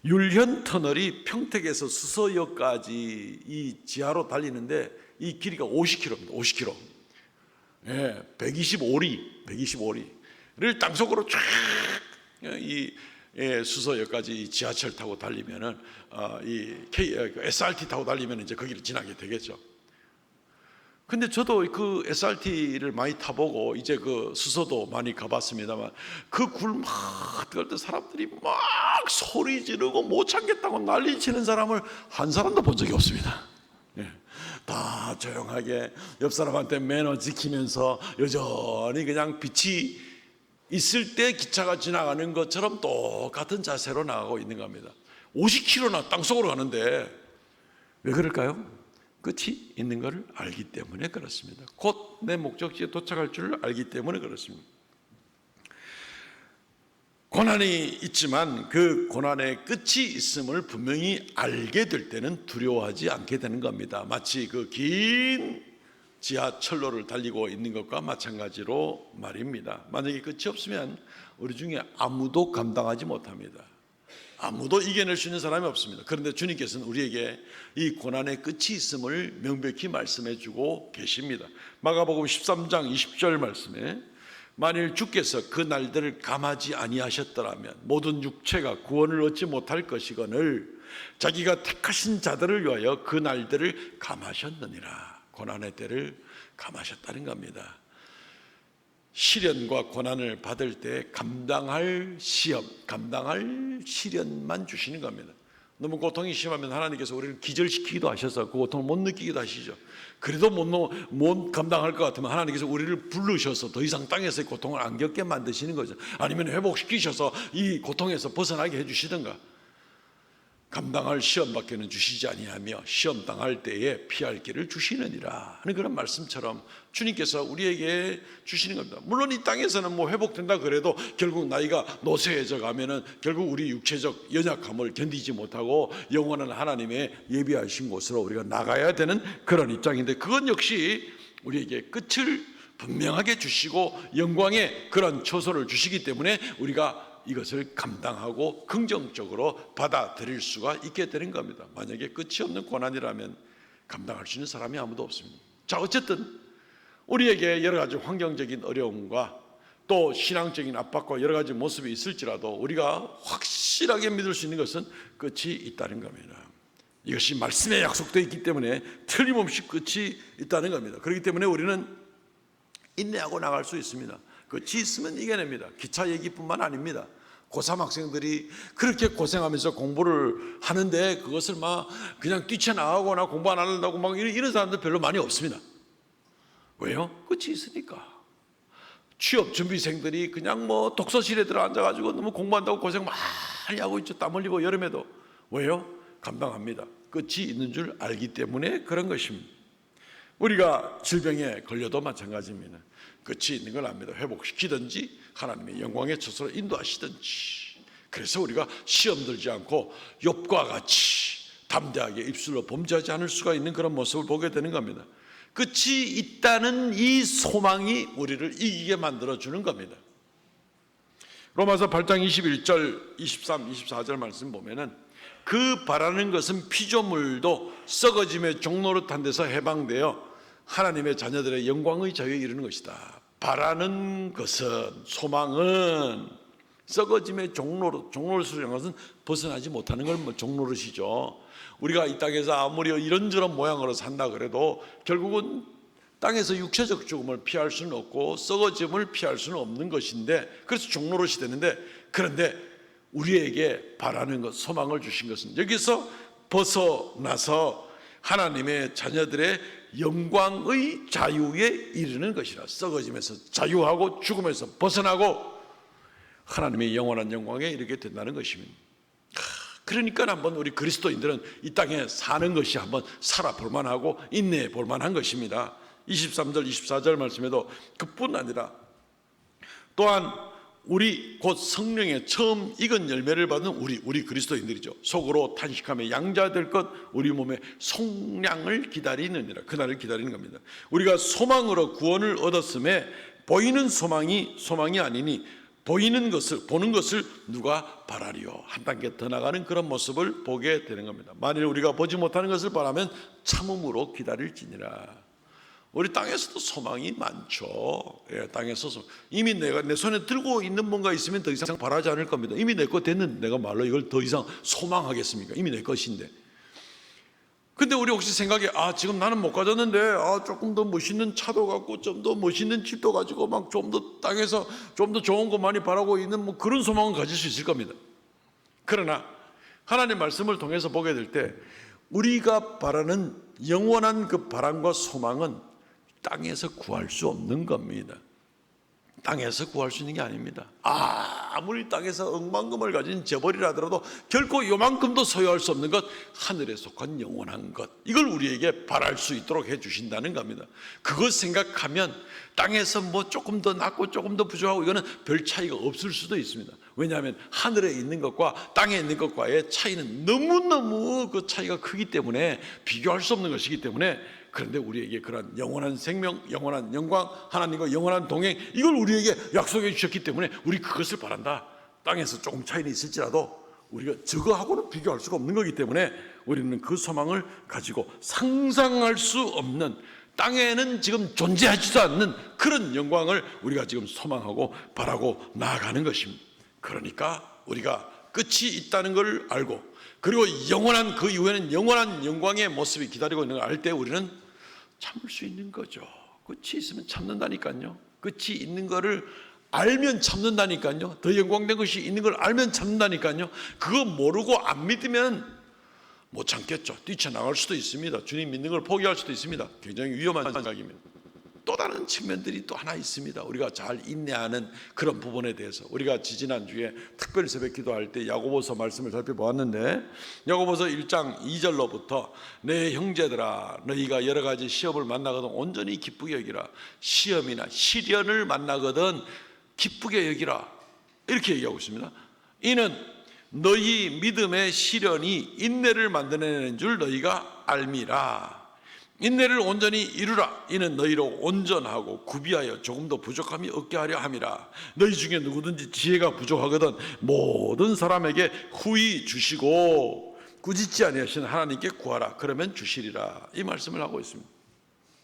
율현 터널이 평택에서 수서역까지 이 지하로 달리는데 이 길이가 50km입니다. 50km. 125리를 땅속으로 쫙 이 수서역까지 지하철 타고 달리면은 이 SRT 타고 달리면 이제 거기를 지나게 되겠죠. 근데 저도 그 SRT를 많이 타보고 이제 그 수서도 많이 가봤습니다만 그 굴 막 들어갈 때 사람들이 막 소리 지르고 못 참겠다고 난리치는 사람을 한 사람도 본 적이 없습니다. 다 조용하게 옆 사람한테 매너 지키면서 여전히 그냥 빛이 있을 때 기차가 지나가는 것처럼 똑같은 자세로 나가고 있는 겁니다. 50km나 땅속으로 가는데 왜 그럴까요? 끝이 있는 것을 알기 때문에 그렇습니다. 곧 내 목적지에 도착할 줄을 알기 때문에 그렇습니다. 고난이 있지만 그 고난의 끝이 있음을 분명히 알게 될 때는 두려워하지 않게 되는 겁니다. 마치 그 긴 지하철로를 달리고 있는 것과 마찬가지로 말입니다. 만약에 끝이 없으면 우리 중에 아무도 감당하지 못합니다. 아무도 이겨낼 수 있는 사람이 없습니다. 그런데 주님께서는 우리에게 이 고난의 끝이 있음을 명백히 말씀해 주고 계십니다. 마가복음 13장 20절 말씀에 만일 주께서 그 날들을 감하지 아니하셨더라면 모든 육체가 구원을 얻지 못할 것이거늘 자기가 택하신 자들을 위하여 그 날들을 감하셨느니라. 고난의 때를 감하셨다는 겁니다. 시련과 고난을 받을 때 감당할 시험, 감당할 시련만 주시는 겁니다. 너무 고통이 심하면 하나님께서 우리를 기절시키기도 하셔서 그 고통을 못 느끼기도 하시죠. 그래도 못 감당할 것 같으면 하나님께서 우리를 부르셔서 더 이상 땅에서의 고통을 안 겪게 만드시는 거죠. 아니면 회복시키셔서 이 고통에서 벗어나게 해주시든가. 감당할 시험밖에는 주시지 아니하며 시험 당할 때에 피할 길을 주시느니라 하는 그런 말씀처럼 주님께서 우리에게 주시는 겁니다. 물론 이 땅에서는 뭐 회복된다 그래도 결국 나이가 노쇠해져 가면은 결국 우리 육체적 연약함을 견디지 못하고 영원한 하나님의 예비하신 곳으로 우리가 나가야 되는 그런 입장인데 그건 역시 우리에게 끝을 분명하게 주시고 영광의 그런 초소를 주시기 때문에 우리가 이것을 감당하고 긍정적으로 받아들일 수가 있게 되는 겁니다. 만약에 끝이 없는 고난이라면 감당할 수 있는 사람이 아무도 없습니다. 자, 어쨌든 우리에게 여러 가지 환경적인 어려움과 또 신앙적인 압박과 여러 가지 모습이 있을지라도 우리가 확실하게 믿을 수 있는 것은 끝이 있다는 겁니다. 이것이 말씀에 약속되어 있기 때문에 틀림없이 끝이 있다는 겁니다. 그렇기 때문에 우리는 인내하고 나갈 수 있습니다. 끝이 있으면 이겨냅니다. 기차 얘기뿐만 아닙니다. 고3 학생들이 그렇게 고생하면서 공부를 하는데 그것을 막 그냥 뛰쳐나가거나 공부 안 한다고 막 이런 사람들 별로 많이 없습니다. 왜요? 끝이 있으니까. 취업 준비생들이 그냥 뭐 독서실에 들어 앉아가지고 너무 공부한다고 고생 많이 하고 있죠. 땀 흘리고 여름에도. 왜요? 감당합니다. 끝이 있는 줄 알기 때문에 그런 것입니다. 우리가 질병에 걸려도 마찬가지입니다. 끝이 있는 걸 압니다. 회복시키든지 하나님의 영광의 처소로 인도하시든지. 그래서 우리가 시험 들지 않고 욥과 같이 담대하게 입술로 범죄하지 않을 수가 있는 그런 모습을 보게 되는 겁니다. 끝이 있다는 이 소망이 우리를 이기게 만들어주는 겁니다. 로마서 8장 21절, 23, 24절 말씀 보면은 그 바라는 것은 피조물도 썩어짐의 종노릇한 데서 해방되어 하나님의 자녀들의 영광의 자유에 이르는 것이다. 바라는 것은, 소망은 썩어짐의 종노릇을 한 것은 벗어나지 못하는 걸 종노릇이죠. 우리가 이 땅에서 아무리 이런저런 모양으로 산다 그래도 결국은 땅에서 육체적 죽음을 피할 수는 없고 썩어짐을 피할 수는 없는 것인데, 그래서 종로릇이 되는데, 그런데 우리에게 바라는 것, 소망을 주신 것은 여기서 벗어나서 하나님의 자녀들의 영광의 자유에 이르는 것이라. 썩어짐에서 자유하고 죽음에서 벗어나고 하나님의 영원한 영광에 이르게 된다는 것입니다. 그러니까 한번 우리 그리스도인들은 이 땅에 사는 것이 한번 살아볼 만하고 인내해 볼 만한 것입니다. 23절 24절 말씀에도 그뿐 아니라 또한 우리 곧 성령의 처음 익은 열매를 받은 우리 그리스도인들이죠. 속으로 탄식하며 양자될 것 우리 몸의 속량을 기다리느니라. 그날을 기다리는 겁니다. 우리가 소망으로 구원을 얻었음에 보이는 소망이 아니니 보이는 것을, 보는 것을 누가 바라리요. 한 단계 더 나가는 그런 모습을 보게 되는 겁니다. 만일 우리가 보지 못하는 것을 바라면 참음으로 기다릴지니라. 우리 땅에서도 소망이 많죠. 예, 땅에서 이미 내가 내 손에 들고 있는 뭔가 있으면 더 이상 바라지 않을 겁니다. 이미 내 것 됐는데 내가 말로 이걸 더 이상 소망하겠습니까? 이미 내 것인데. 근데 우리 혹시 생각에 지금 나는 못 가졌는데 조금 더 멋있는 차도 갖고 좀 더 멋있는 집도 가지고 막 좀 더 땅에서 좀 더 좋은 것 많이 바라고 있는 뭐 그런 소망은 가질 수 있을 겁니다. 그러나 하나님 말씀을 통해서 보게 될 때 우리가 바라는 영원한 그 바람과 소망은 땅에서 구할 수 없는 겁니다. 땅에서 구할 수 있는 게 아닙니다. 아무리 땅에서 억만금을 가진 재벌이라더라도 결코 요만큼도 소유할 수 없는 것, 하늘에 속한 영원한 것, 이걸 우리에게 바랄 수 있도록 해주신다는 겁니다. 그것 생각하면 땅에서 뭐 조금 더 낫고 조금 더 부족하고 이거는 별 차이가 없을 수도 있습니다. 왜냐하면 하늘에 있는 것과 땅에 있는 것과의 차이는 너무너무 그 차이가 크기 때문에 비교할 수 없는 것이기 때문에, 그런데 우리에게 그런 영원한 생명, 영원한 영광, 하나님과 영원한 동행, 이걸 우리에게 약속해 주셨기 때문에 우리 그것을 바란다. 땅에서 조금 차이는 있을지라도 우리가 저거하고는 비교할 수가 없는 거기 때문에 우리는 그 소망을 가지고 상상할 수 없는, 땅에는 지금 존재하지도 않는 그런 영광을 우리가 지금 소망하고 바라고 나아가는 것입니다. 그러니까 우리가 끝이 있다는 걸 알고, 그리고 영원한 그 이후에는 영원한 영광의 모습이 기다리고 있는 걸 알 때 우리는 참을 수 있는 거죠. 끝이 있으면 참는다니까요. 끝이 있는 거를 알면 참는다니까요. 더 영광된 것이 있는 걸 알면 참는다니까요. 그거 모르고 안 믿으면 못 참겠죠. 뛰쳐나갈 수도 있습니다. 주님 믿는 걸 포기할 수도 있습니다. 굉장히 위험한 생각입니다. 또 다른 측면들이 또 하나 있습니다. 우리가 잘 인내하는 그런 부분에 대해서 우리가 지지난주에 특별 새벽 기도할 때 야고보서 말씀을 살펴보았는데, 야고보서 1장 2절로부터 내 형제들아 너희가 여러 가지 시험을 만나거든 온전히 기쁘게 여기라. 시험이나 시련을 만나거든 기쁘게 여기라. 이렇게 얘기하고 있습니다. 이는 너희 믿음의 시련이 인내를 만들어내는 줄 너희가 알미라. 인내를 온전히 이루라. 이는 너희로 온전하고 구비하여 조금도 부족함이 없게 하려 함이라. 너희 중에 누구든지 지혜가 부족하거든 모든 사람에게 후히 주시고 꾸짖지 아니하시는 하나님께 구하라. 그러면 주시리라. 이 말씀을 하고 있습니다.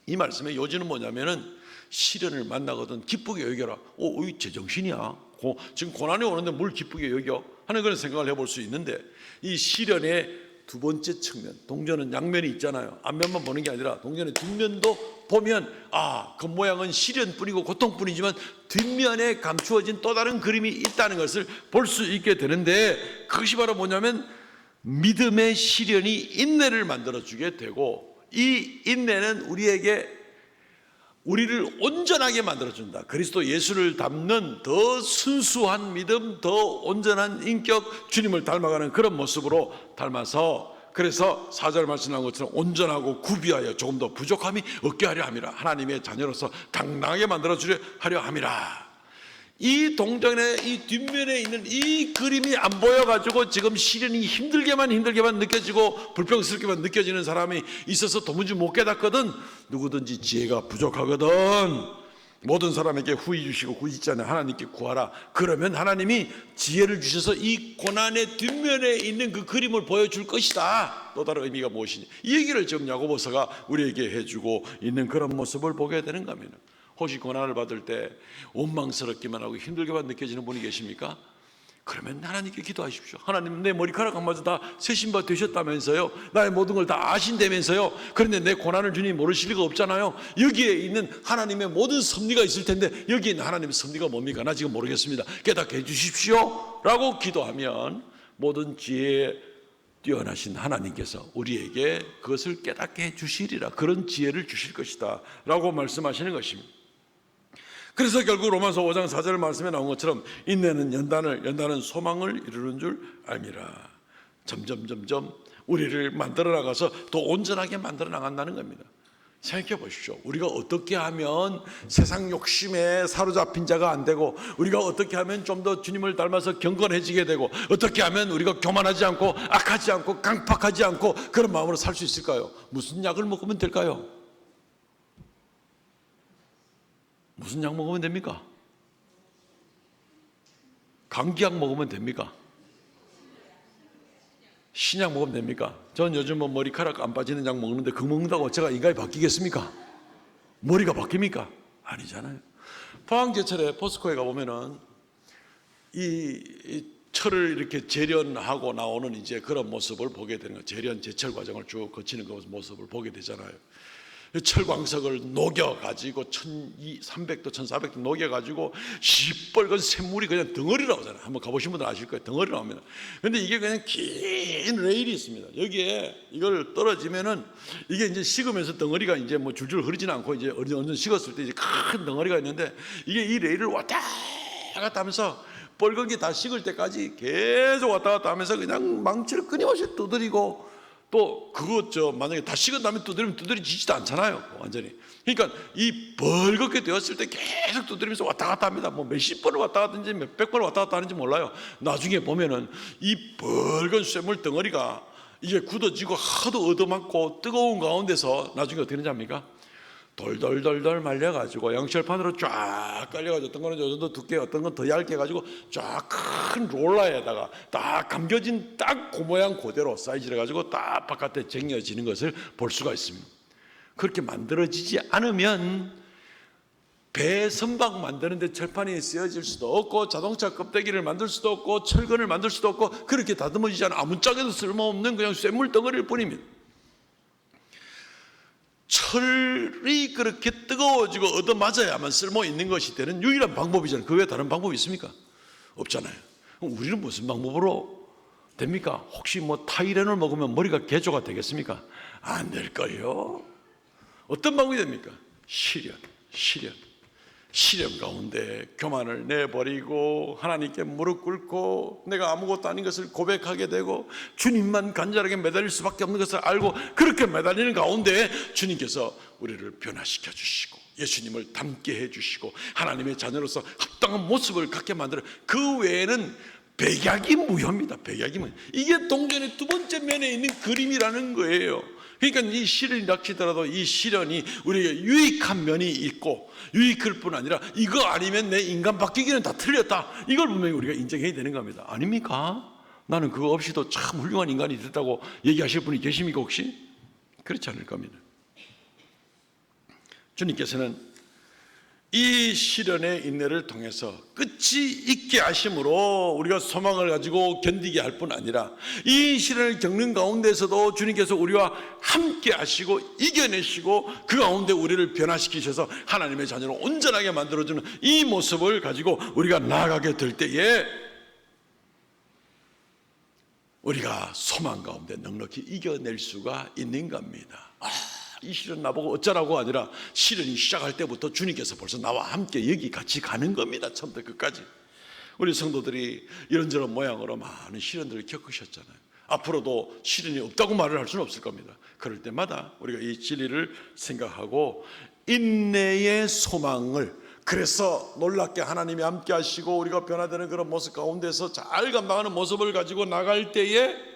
이 말씀의 요지는 뭐냐면은 시련을 만나거든 기쁘게 여겨라. 이 제정신이야. 지금 고난이 오는데 뭘 기쁘게 여겨? 하는 그런 생각을 해볼 수 있는데, 이 시련의 두 번째 측면, 동전은 양면이 있잖아요. 앞면만 보는 게 아니라 동전의 뒷면도 보면 겉모양은 시련뿐이고 고통뿐이지만 뒷면에 감추어진 또 다른 그림이 있다는 것을 볼 수 있게 되는데, 그것이 바로 뭐냐면 믿음의 시련이 인내를 만들어주게 되고, 이 인내는 우리를 온전하게 만들어준다. 그리스도 예수를 닮는 더 순수한 믿음, 더 온전한 인격, 주님을 닮아가는 그런 모습으로 닮아서, 그래서 4절 말씀한 것처럼 온전하고 구비하여 조금 더 부족함이 없게 하려 함이라. 하나님의 자녀로서 당당하게 만들어주려 하려 함이라. 이 동전의 이 뒷면에 있는 이 그림이 안 보여가지고 지금 시련이 힘들게만 느껴지고 불평스럽게만 느껴지는 사람이 있어서 도무지 못 깨닫거든. 누구든지 지혜가 부족하거든 모든 사람에게 후히 주시고 꾸짖지 않아 하나님께 구하라. 그러면 하나님이 지혜를 주셔서 이 고난의 뒷면에 있는 그 그림을 보여줄 것이다. 또 다른 의미가 무엇이냐, 이 얘기를 지금 야고보서가 우리에게 해주고 있는 그런 모습을 보게 되는 겁니다. 혹시 고난을 받을 때 원망스럽기만 하고 힘들게만 느껴지는 분이 계십니까? 그러면 하나님께 기도하십시오. 하나님, 내 머리카락 한 마디 다 세신바 되셨다면서요. 나의 모든 걸 다 아신다면서요. 그런데 내 고난을 주님이 모르실 리가 없잖아요. 여기에 있는 하나님의 모든 섭리가 있을 텐데 여기에 있는 하나님의 섭리가 뭡니까? 나 지금 모르겠습니다. 깨닫게 해주십시오 라고 기도하면 모든 지혜에 뛰어나신 하나님께서 우리에게 그것을 깨닫게 해주시리라, 그런 지혜를 주실 것이다 라고 말씀하시는 것입니다. 그래서 결국 로마서 5장 4절 말씀에 나온 것처럼 인내는 연단은 소망을 이루는 줄 알미라. 점점 우리를 만들어 나가서 더 온전하게 만들어 나간다는 겁니다. 생각해 보십시오. 우리가 어떻게 하면 세상 욕심에 사로잡힌 자가 안 되고, 우리가 어떻게 하면 좀 더 주님을 닮아서 경건해지게 되고, 어떻게 하면 우리가 교만하지 않고 악하지 않고 강팍하지 않고 그런 마음으로 살 수 있을까요? 무슨 약을 먹으면 될까요? 무슨 약 먹으면 됩니까? 감기약 먹으면 됩니까? 신약 먹으면 됩니까? 전 요즘 머리카락 안 빠지는 약 먹는데 그거 먹는다고 제가 인간이 바뀌겠습니까? 머리가 바뀝니까? 아니잖아요. 포항제철에 포스코에 가보면은 이 철을 이렇게 재련하고 나오는 이제 그런 모습을 보게 되는 거예요. 재련, 제철 과정을 쭉 거치는 그 모습을 보게 되잖아요. 철광석을 녹여가지고 1300도 1400도 녹여가지고 시뻘건 샘물이 그냥 덩어리 나오잖아요. 한번 가보신 분들 아실 거예요. 덩어리 나옵니다. 그런데 이게 그냥 긴 레일이 있습니다. 여기에 이걸 떨어지면은 이게 이제 식으면서 덩어리가 이제 뭐 줄줄 흐르지는 않고 이제 어느 정도 식었을 때 이제 큰 덩어리가 있는데, 이게 이 레일을 왔다 갔다 하면서 뻘건 게 다 식을 때까지 계속 왔다 갔다 하면서 그냥 망치를 끊임없이 두드리고, 또 그거 만약에 다 식은 다음에 두드리지도 않잖아요, 완전히. 그러니까 이 벌겋게 되었을 때 계속 두드리면서 왔다 갔다 합니다. 뭐 몇십 번을 왔다 갔다 하는지 몇백 번을 왔다 갔다 하는지 몰라요. 나중에 보면은 이 벌건 쇠물 덩어리가 이게 굳어지고 하도 얻어맞고 뜨거운 가운데서 나중에 어떻게 되는지 압니까? 돌돌돌돌 말려가지고 양철판으로 쫙 깔려가지고, 어떤 거는 요 정도 두께, 어떤 건 더 얇게 해가지고 쫙 큰 롤러에다가 딱 감겨진 딱 그 모양 그대로 사이즈를 가지고 딱 바깥에 쟁여지는 것을 볼 수가 있습니다. 그렇게 만들어지지 않으면 배 선박 만드는데 철판이 쓰여질 수도 없고, 자동차 껍데기를 만들 수도 없고, 철근을 만들 수도 없고, 그렇게 다듬어지지 않은 아무짝에도 쓸모없는 그냥 쇠물 덩어리일 뿐입니다. 철이 그렇게 뜨거워지고 얻어맞아야만 쓸모 있는 것이 되는 유일한 방법이잖아요. 그 외에 다른 방법이 있습니까? 없잖아요. 그럼 우리는 무슨 방법으로 됩니까? 혹시 뭐 타이레놀 먹으면 머리가 개조가 되겠습니까? 안 될 거예요. 어떤 방법이 됩니까? 시련 가운데 교만을 내버리고 하나님께 무릎 꿇고 내가 아무것도 아닌 것을 고백하게 되고 주님만 간절하게 매달릴 수밖에 없는 것을 알고, 그렇게 매달리는 가운데 주님께서 우리를 변화시켜 주시고 예수님을 닮게 해주시고 하나님의 자녀로서 합당한 모습을 갖게 만들어. 그 외에는 백약이 무효입니다. 백약이 무효. 이게 동전의 두 번째 면에 있는 그림이라는 거예요. 그러니까 이 시련이 닥치더라도 이 시련이 우리에게 유익한 면이 있고, 유익할 뿐 아니라 이거 아니면 내 인간 바뀌기는 다 틀렸다, 이걸 분명히 우리가 인정해야 되는 겁니다. 아닙니까? 나는 그거 없이도 참 훌륭한 인간이 됐다고 얘기하실 분이 계십니까 혹시? 그렇지 않을 겁니다. 주님께서는 이 시련의 인내를 통해서 끝이 있게 하심으로 우리가 소망을 가지고 견디게 할 뿐 아니라, 이 시련을 겪는 가운데서도 주님께서 우리와 함께 하시고 이겨내시고 그 가운데 우리를 변화시키셔서 하나님의 자녀로 온전하게 만들어주는 이 모습을 가지고 우리가 나아가게 될 때에 우리가 소망 가운데 넉넉히 이겨낼 수가 있는 겁니다. 이 시련 나보고 어쩌라고 아니라, 시련이 시작할 때부터 주님께서 벌써 나와 함께 여기 같이 가는 겁니다. 처음부터 끝까지. 우리 성도들이 이런저런 모양으로 많은 시련들을 겪으셨잖아요. 앞으로도 시련이 없다고 말을 할 수는 없을 겁니다. 그럴 때마다 우리가 이 진리를 생각하고 인내의 소망을, 그래서 놀랍게 하나님이 함께 하시고 우리가 변화되는 그런 모습 가운데서 잘 감당하는 모습을 가지고 나갈 때에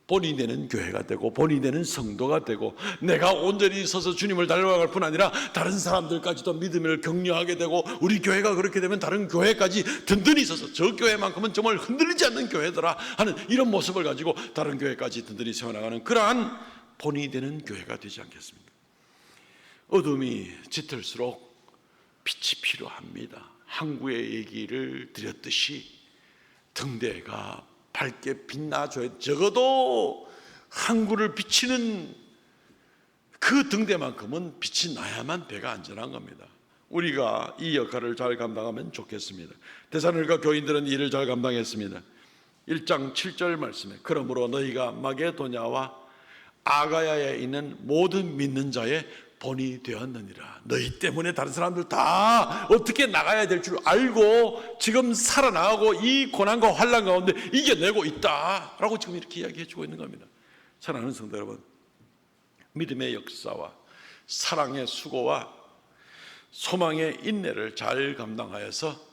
본이 되는 교회가 되고 본이 되는 성도가 되고, 내가 온전히 서서 주님을 닮아갈 뿐 아니라 다른 사람들까지도 믿음을 격려하게 되고, 우리 교회가 그렇게 되면 다른 교회까지 든든히 서서 저 교회만큼은 정말 흔들리지 않는 교회더라 하는 이런 모습을 가지고 다른 교회까지 든든히 세워나가는 그러한 본이 되는 교회가 되지 않겠습니까? 어둠이 짙을수록 빛이 필요합니다. 항구의 얘기를 드렸듯이 등대가 밝게 빛나줘야, 적어도 항구를 비치는 그 등대만큼은 빛이 나야만 배가 안전한 겁니다. 우리가 이 역할을 잘 감당하면 좋겠습니다. 데살로니가 교인들은 이를 잘 감당했습니다. 1장 7절 말씀에 그러므로 너희가 마게도냐와 아가야에 있는 모든 믿는 자의 본이 되었느니라. 너희 때문에 다른 사람들 다 어떻게 나가야 될 줄 알고 지금 살아나가고 이 고난과 환난 가운데 이겨내고 있다라고 지금 이렇게 이야기해 주고 있는 겁니다. 사랑하는 성도 여러분, 믿음의 역사와 사랑의 수고와 소망의 인내를 잘 감당하여서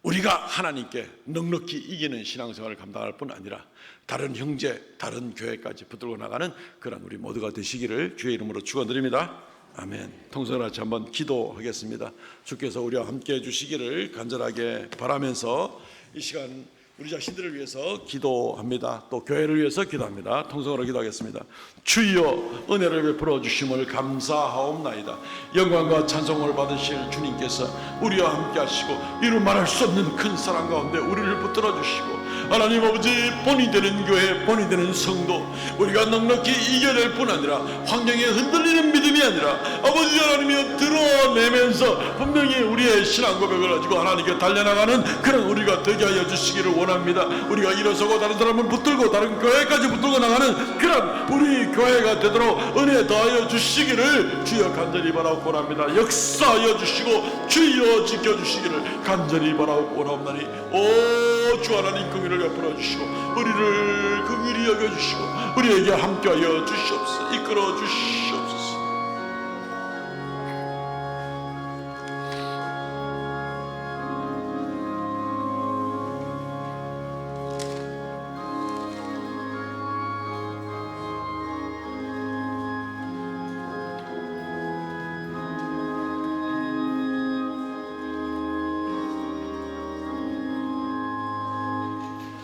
우리가 하나님께 넉넉히 이기는 신앙생활을 감당할 뿐 아니라 다른 형제, 다른 교회까지 붙들고 나가는 그런 우리 모두가 되시기를 주의 이름으로 축원드립니다. 아멘. 통성을 같이 한번 기도하겠습니다. 주께서 우리와 함께 해주시기를 간절하게 바라면서 이 시간 우리 자신들을 위해서 기도합니다. 또 교회를 위해서 기도합니다. 통성으로 기도하겠습니다. 주여, 은혜를 베풀어 주심을 감사하옵나이다. 영광과 찬송을 받으실 주님께서 우리와 함께 하시고 이루 말할 수 없는 큰 사랑 가운데 우리를 붙들어 주시고 하나님 아버지, 본이 되는 교회, 본이 되는 성도, 우리가 넉넉히 이겨낼 뿐 아니라 환경에 흔들리는 믿음이 아니라 아버지 하나님이여 드러내면서 분명히 우리의 신앙 고백을 가지고 하나님께 달려나가는 그런 우리가 되게 하여 주시기를 원합니다. 우리가 일어서고 다른 사람을 붙들고 다른 교회까지 붙들고 나가는 그런 우리 교회가 되도록 은혜 더하여 주시기를 주여 간절히 바라고 원합니다. 역사하여 주시고 주여 지켜주시기를 간절히 바라고 원합나니 오 주 하나님 긍휼을 베풀어 주시고 우리를 긍휼히 여겨주시고 우리에게 함께하여 주시옵소서. 이끌어 주시옵소서.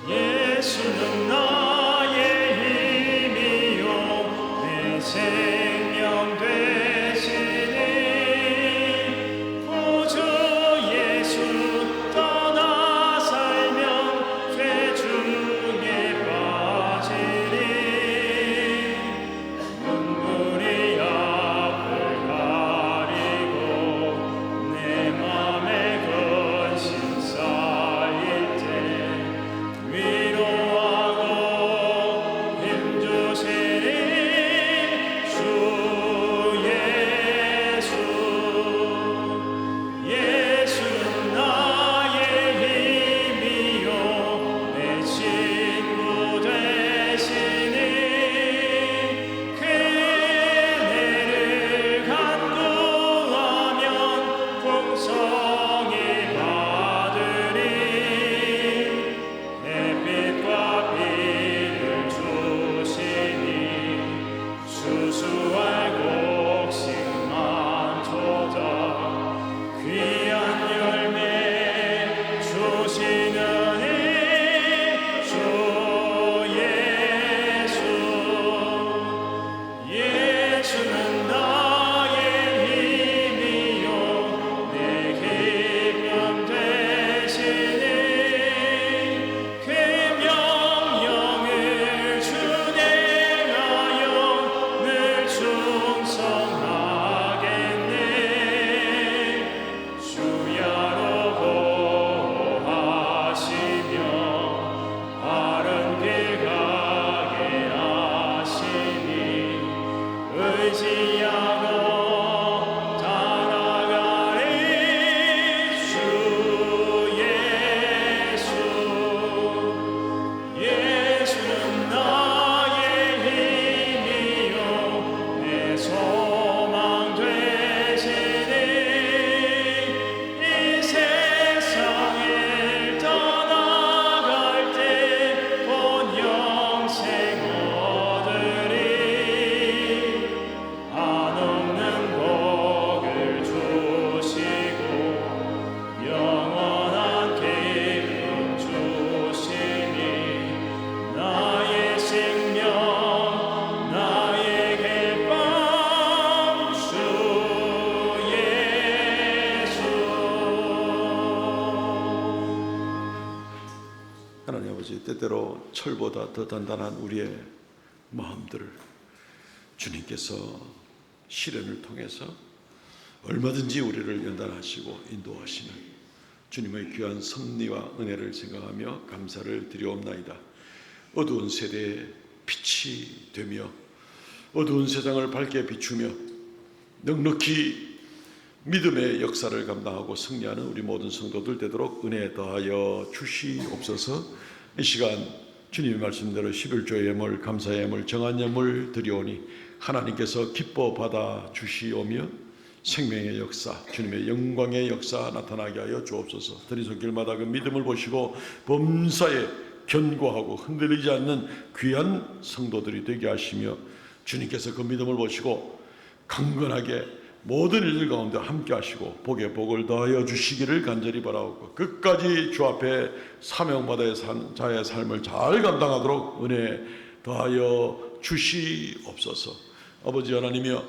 예수는 나의 힘이요 내 생명 되시니 구주 예수 떠나 살면 죄 중에 빠지니 눈물이 앞을 가리고 내 맘에 근심 쌓일 때 위로하고 하나님 아버지, 때때로 철보다 더 단단한 우리의 마음들을 주님께서 시련을 통해서 얼마든지 우리를 연단하시고 인도하시는 주님의 귀한 섭리와 은혜를 생각하며 감사를 드리옵나이다. 어두운 세대에 빛이 되며 어두운 세상을 밝게 비추며 넉넉히 믿음의 역사를 감당하고 승리하는 우리 모든 성도들 되도록 은혜 더하여 주시옵소서. 이 시간 주님의 말씀대로 11조의 예물, 감사의 예물, 정한 예물 드리오니 하나님께서 기뻐 받아 주시오며 생명의 역사, 주님의 영광의 역사 나타나게 하여 주옵소서. 드린 길마다 그 믿음을 보시고 범사에 견고하고 흔들리지 않는 귀한 성도들이 되게 하시며 주님께서 그 믿음을 보시고 강건하게 모든 일들 가운데 함께 하시고 복에 복을 더하여 주시기를 간절히 바라옵고 끝까지 주 앞에 사명받아야 산 자의 삶을 잘 감당하도록 은혜 더하여 주시옵소서. 아버지 하나님이여,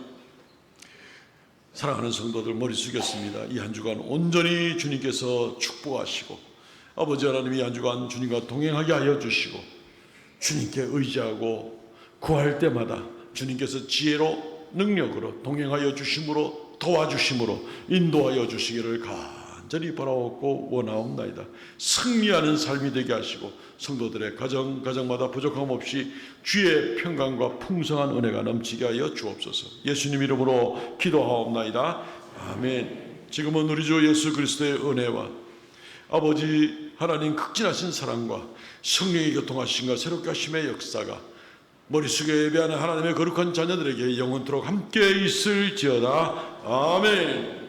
사랑하는 성도들 머리 숙였습니다. 이 한 주간 온전히 주님께서 축복하시고 아버지 하나님 이 한 주간 주님과 동행하게 하여 주시고 주님께 의지하고 구할 때마다 주님께서 지혜로 능력으로 동행하여 주심으로 도와주심으로 인도하여 주시기를 간절히 바라옵고 원하옵나이다. 승리하는 삶이 되게 하시고 성도들의 가정마다 부족함 없이 주의 평강과 풍성한 은혜가 넘치게 하여 주옵소서. 예수님 이름으로 기도하옵나이다. 아멘. 지금은 우리 주 예수 그리스도의 은혜와 아버지 하나님 극진하신 사랑과 성령의 교통하심과 새롭게 하심의 역사가 머릿속에 예배하는 하나님의 거룩한 자녀들에게 영원토록 함께 있을지어다. 아멘.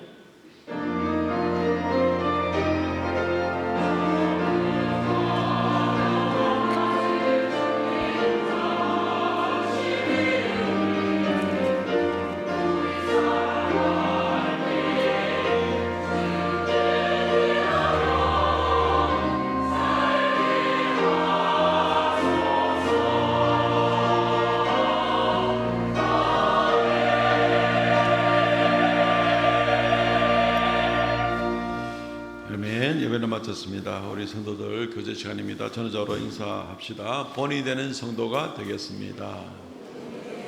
예배는 마쳤습니다. 우리 성도들 교제 시간입니다. 전후자로 인사합시다. 본이 되는 성도가 되겠습니다.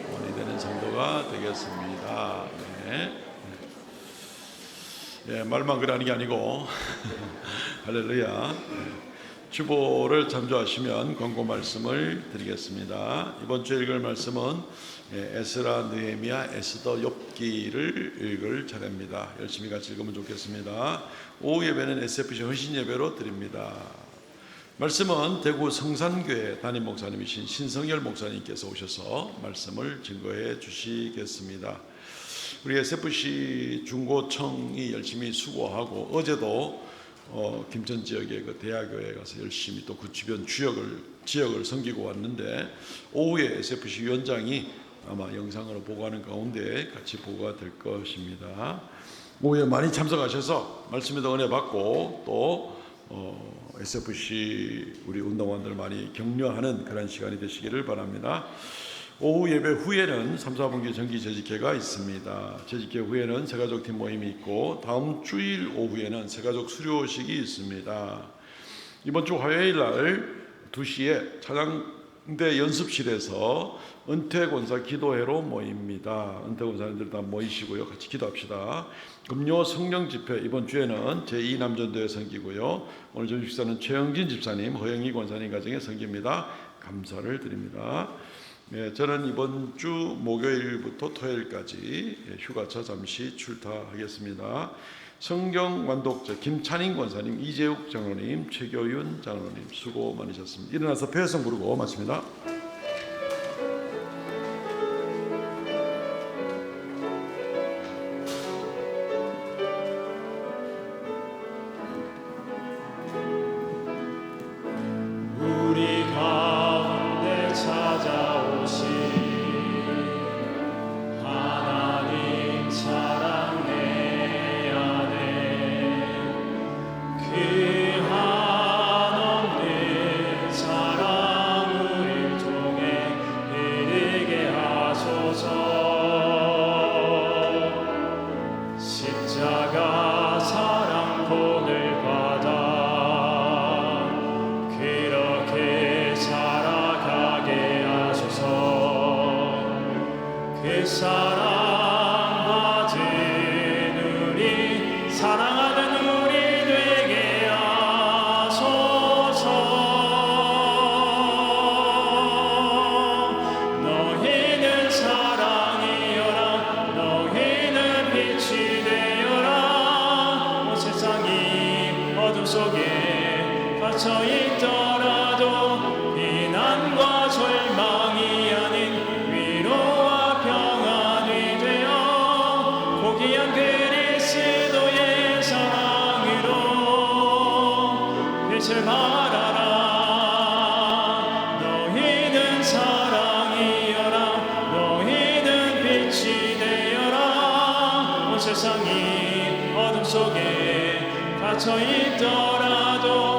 본이 되는 성도가 되겠습니다. 네. 예, 말만 그러는 게 아니고 할렐루야. 주보를 참조하시면 권고 말씀을 드리겠습니다. 이번 주 읽을 말씀은 에스라, 느헤미야, 에스더, 욥기를 읽을 차례입니다. 열심히 같이 읽으면 좋겠습니다. 오후 예배는 SFC 헌신 예배로 드립니다. 말씀은 대구 성산교회 담임 목사님이신 신성열 목사님께서 오셔서 말씀을 증거해 주시겠습니다. 우리 SFC 중고청이 열심히 수고하고 어제도 김천 지역의 그 대학교에 가서 열심히 또 그 주변 지역을 섬기고 왔는데 오후에 SFC 위원장이 아마 영상으로 보고하는 가운데 같이 보고가 될 것입니다. 오후에 많이 참석하셔서 말씀에도 은혜 받고 또 SFC 우리 운동원들 많이 격려하는 그런 시간이 되시기를 바랍니다. 오후 예배 후에는 3, 4분기 정기 재직회가 있습니다. 재직회 후에는 새가족팀 모임이 있고 다음 주일 오후에는 새가족 수료식이 있습니다. 이번 주 화요일 날 2시에 차장대 연습실에서 은퇴권사 기도회로 모입니다. 은퇴권사님들 다 모이시고요. 같이 기도합시다. 금요 성령 집회 이번 주에는 제2남전도회 성기고요. 오늘 저녁 식사는 최영진 집사님, 허영희 권사님 가정의 성기입니다. 감사를 드립니다. 네, 저는 이번 주 목요일부터 토요일까지 휴가차 잠시 출타하겠습니다. 성경 완독자 김찬인 권사님, 이재욱 장로님, 최교윤 장로님 수고 많으셨습니다. 일어나서 배성 부르고 마칩니다. 그 한없는 사랑을 사랑받으느니 사랑하는 우리 되게 하소서. 너희는 사랑이여라 너희는 빛이 되어라. 온 세상이 어둠 속에 갇혀 있더라도 비난과 절망이 아닌 위로와 평안이 되어 고귀한 그리스도의 사랑으로 빛을 발하라. 너희는 사랑이여라 너희는 빛이 되어라. 온 세상이 어둠 속에 갇혀 있더라도